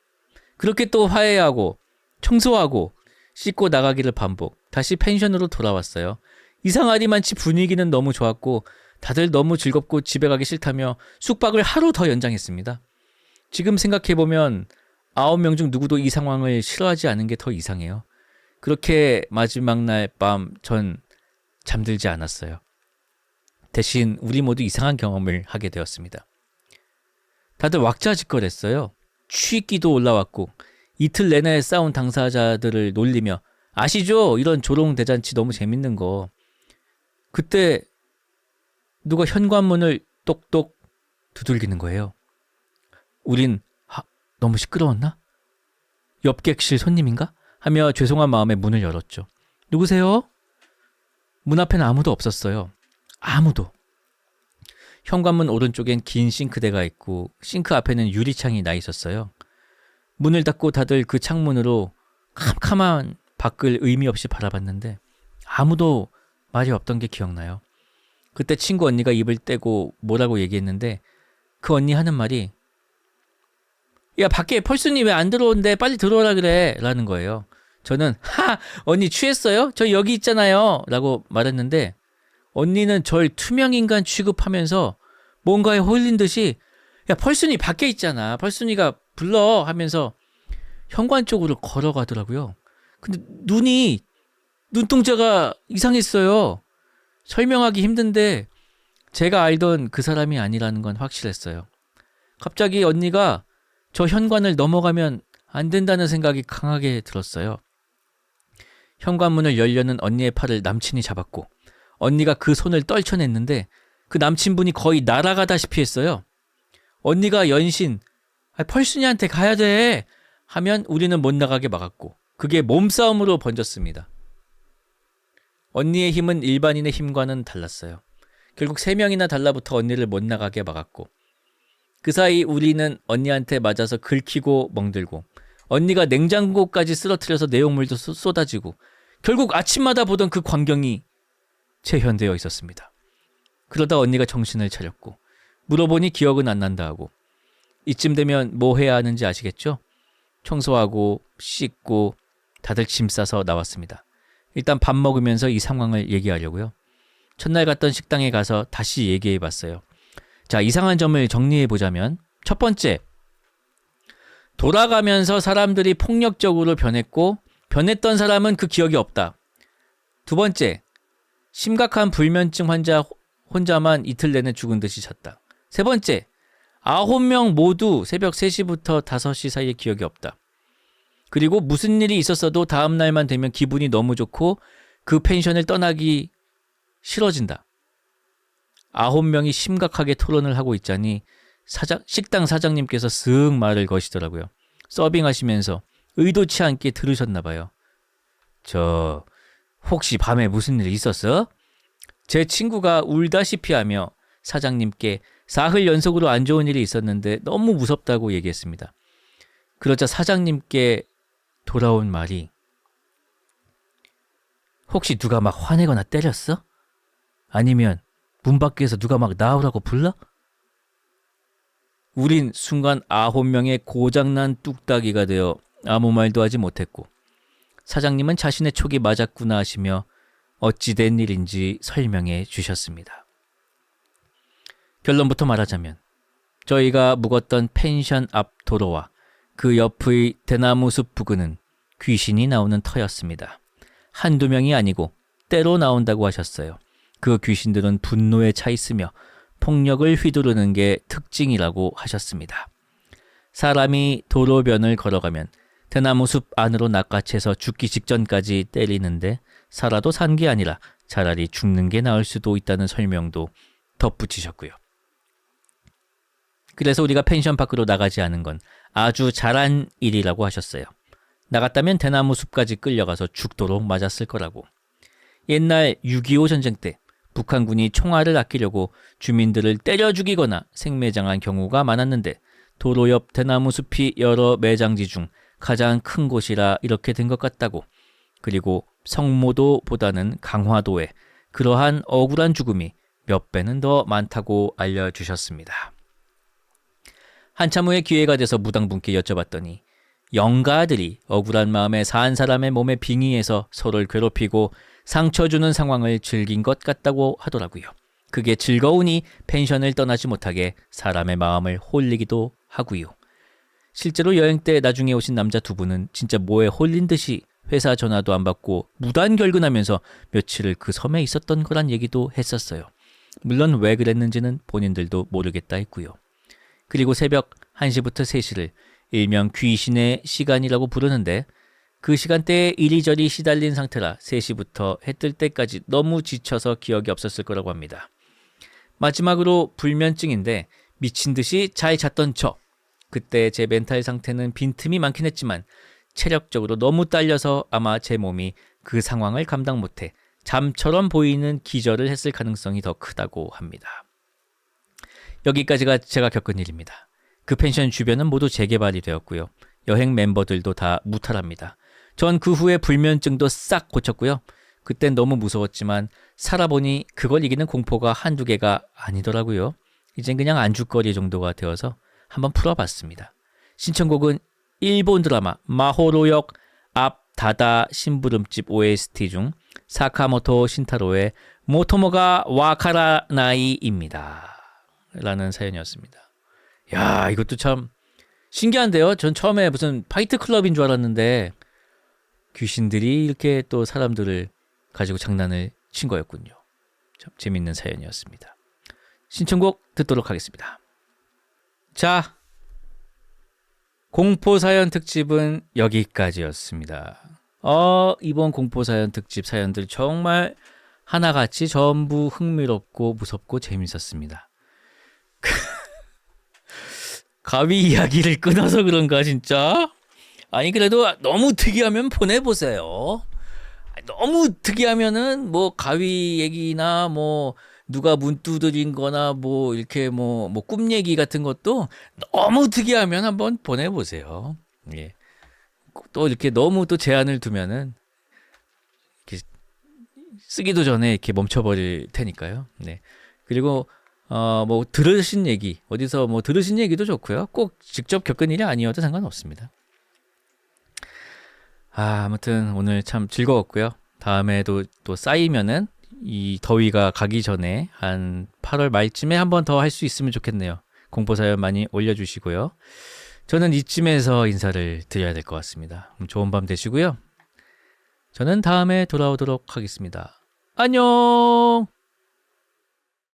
그렇게 또 화해하고 청소하고 씻고 나가기를 반복. 다시 펜션으로 돌아왔어요. 이상하리만치 분위기는 너무 좋았고 다들 너무 즐겁고 집에 가기 싫다며 숙박을 하루 더 연장했습니다. 지금 생각해보면 9명 중 누구도 이 상황을 싫어하지 않은 게 더 이상해요. 그렇게 마지막 날 밤 전 잠들지 않았어요. 대신 우리 모두 이상한 경험을 하게 되었습니다. 다들 왁자지껄했어요. 취기도 올라왔고 이틀 내내 싸운 당사자들을 놀리며 아시죠? 이런 조롱대잔치 너무 재밌는 거. 그때 누가 현관문을 똑똑 두들기는 거예요. 우린 너무 시끄러웠나? 옆객실 손님인가? 하며 죄송한 마음에 문을 열었죠. 누구세요? 문 앞엔 아무도 없었어요. 아무도. 현관문 오른쪽엔 긴 싱크대가 있고 싱크 앞에는 유리창이 나 있었어요. 문을 닫고 다들 그 창문으로 캄캄한 밖을 의미 없이 바라봤는데 아무도 말이 없던 게 기억나요. 그때 친구 언니가 입을 떼고 뭐라고 얘기했는데 그 언니 하는 말이 야 밖에 펄순이 왜 안 들어온대 빨리 들어오라 그래 라는 거예요. 저는 언니 취했어요? 저 여기 있잖아요 라고 말했는데 언니는 절 투명인간 취급하면서 뭔가에 홀린 듯이 야 펄순이 밖에 있잖아 펄순이가 불러 하면서 현관 쪽으로 걸어가더라고요. 근데 눈동자가 이상했어요. 설명하기 힘든데 제가 알던 그 사람이 아니라는 건 확실했어요. 갑자기 언니가 저 현관을 넘어가면 안 된다는 생각이 강하게 들었어요. 현관문을 열려는 언니의 팔을 남친이 잡았고 언니가 그 손을 떨쳐냈는데 그 남친분이 거의 날아가다시피 했어요. 언니가 연신 펄순이한테 가야 돼 하면 우리는 못 나가게 막았고 그게 몸싸움으로 번졌습니다. 언니의 힘은 일반인의 힘과는 달랐어요. 결국 3명이나 달라붙어 언니를 못 나가게 막았고 그 사이 우리는 언니한테 맞아서 긁히고 멍들고 언니가 냉장고까지 쓰러뜨려서 내용물도 쏟아지고 결국 아침마다 보던 그 광경이 재현되어 있었습니다. 그러다 언니가 정신을 차렸고 물어보니 기억은 안 난다 하고 이쯤 되면 뭐 해야 하는지 아시겠죠? 청소하고 씻고 다들 짐 싸서 나왔습니다. 일단 밥 먹으면서 이 상황을 얘기하려고요. 첫날 갔던 식당에 가서 다시 얘기해 봤어요. 자, 이상한 점을 정리해 보자면 첫 번째, 돌아가면서 사람들이 폭력적으로 변했고 변했던 사람은 그 기억이 없다. 두 번째, 심각한 불면증 환자 혼자만 이틀 내내 죽은 듯이 잤다. 세 번째, 9명 모두 새벽 3시부터 5시 사이에 기억이 없다. 그리고 무슨 일이 있었어도 다음 날만 되면 기분이 너무 좋고 그 펜션을 떠나기 싫어진다. 9명이 심각하게 토론을 하고 있자니 식당 사장님께서 쓱 말을 거시더라고요. 서빙하시면서 의도치 않게 들으셨나 봐요. 저 혹시 밤에 무슨 일 있었어? 제 친구가 울다시피 하며 사장님께 사흘 연속으로 안 좋은 일이 있었는데 너무 무섭다고 얘기했습니다. 그러자 사장님께 돌아온 말이 혹시 누가 막 화내거나 때렸어? 아니면 문 밖에서 누가 막 나오라고 불러? 우린 순간 9명의 고장난 뚝딱이가 되어 아무 말도 하지 못했고 사장님은 자신의 촉이 맞았구나 하시며 어찌된 일인지 설명해 주셨습니다. 결론부터 말하자면 저희가 묵었던 펜션 앞 도로와 그 옆의 대나무 숲 부근은 귀신이 나오는 터였습니다. 한두 명이 아니고 때로 나온다고 하셨어요. 그 귀신들은 분노에 차 있으며 폭력을 휘두르는 게 특징이라고 하셨습니다. 사람이 도로변을 걸어가면 대나무 숲 안으로 낚아채서 죽기 직전까지 때리는데 살아도 산 게 아니라 차라리 죽는 게 나을 수도 있다는 설명도 덧붙이셨고요. 그래서 우리가 펜션 밖으로 나가지 않은 건 아주 잘한 일이라고 하셨어요. 나갔다면 대나무 숲까지 끌려가서 죽도록 맞았을 거라고. 옛날 6.25 전쟁 때 북한군이 총알을 아끼려고 주민들을 때려 죽이거나 생매장한 경우가 많았는데 도로 옆 대나무 숲이 여러 매장지 중 가장 큰 곳이라 이렇게 된 것 같다고. 그리고 성모도보다는 강화도에 그러한 억울한 죽음이 몇 배는 더 많다고 알려주셨습니다. 한참 후에 기회가 돼서 무당분께 여쭤봤더니 영가들이 억울한 마음에 산 사람의 몸에 빙의해서 서로를 괴롭히고 상처 주는 상황을 즐긴 것 같다고 하더라고요. 그게 즐거우니 펜션을 떠나지 못하게 사람의 마음을 홀리기도 하고요. 실제로 여행 때 나중에 오신 남자 두 분은 진짜 뭐에 홀린 듯이 회사 전화도 안 받고 무단결근하면서 며칠을 그 섬에 있었던 거란 얘기도 했었어요. 물론 왜 그랬는지는 본인들도 모르겠다 했고요. 그리고 새벽 1시부터 3시를 일명 귀신의 시간이라고 부르는데 그 시간대에 이리저리 시달린 상태라 3시부터 해 뜰 때까지 너무 지쳐서 기억이 없었을 거라고 합니다. 마지막으로 불면증인데 미친 듯이 잘 잤던 저. 그때 제 멘탈 상태는 빈틈이 많긴 했지만 체력적으로 너무 딸려서 아마 제 몸이 그 상황을 감당 못해 잠처럼 보이는 기절을 했을 가능성이 더 크다고 합니다. 여기까지가 제가 겪은 일입니다. 그 펜션 주변은 모두 재개발이 되었고요. 여행 멤버들도 다 무탈합니다. 전 그 후에 불면증도 싹 고쳤고요. 그땐 너무 무서웠지만 살아보니 그걸 이기는 공포가 한두 개가 아니더라고요. 이젠 그냥 안주거리 정도가 되어서 한번 풀어봤습니다. 신청곡은 일본 드라마 마호로역 앞 다다 심부름집 OST 중 사카모토 신타로의 모토모가 와카라나이입니다. 라는 사연이었습니다. 야, 이것도 참 신기한데요. 전 처음에 무슨 파이트 클럽인 줄 알았는데 귀신들이 이렇게 또 사람들을 가지고 장난을 친 거였군요. 참 재밌는 사연이었습니다. 신청곡 듣도록 하겠습니다. 자, 공포사연 특집은 여기까지였습니다. 이번 공포사연 특집 사연들 정말 하나같이 전부 흥미롭고 무섭고 재밌었습니다. 가위 이야기를 끊어서 그런가 진짜? 아니 그래도 너무 특이하면 보내보세요. 너무 특이하면은 뭐 가위 얘기나 뭐 누가 문 두드린 거나 뭐 이렇게 뭐 꿈 얘기 같은 것도 너무 특이하면 한번 보내보세요. 예. 또 이렇게 너무 또 제한을 두면은 이렇게 쓰기도 전에 이렇게 멈춰버릴 테니까요. 네. 그리고 뭐 들으신 얘기 어디서 뭐 들으신 얘기도 좋고요. 꼭 직접 겪은 일이 아니어도 상관없습니다. 아무튼 오늘 참 즐거웠고요. 다음에도 또 쌓이면은 이 더위가 가기 전에 한 8월 말쯤에 한 번 더 할 수 있으면 좋겠네요. 공포사연 많이 올려주시고요. 저는 이쯤에서 인사를 드려야 될 것 같습니다. 좋은 밤 되시고요. 저는 다음에 돌아오도록 하겠습니다. 안녕!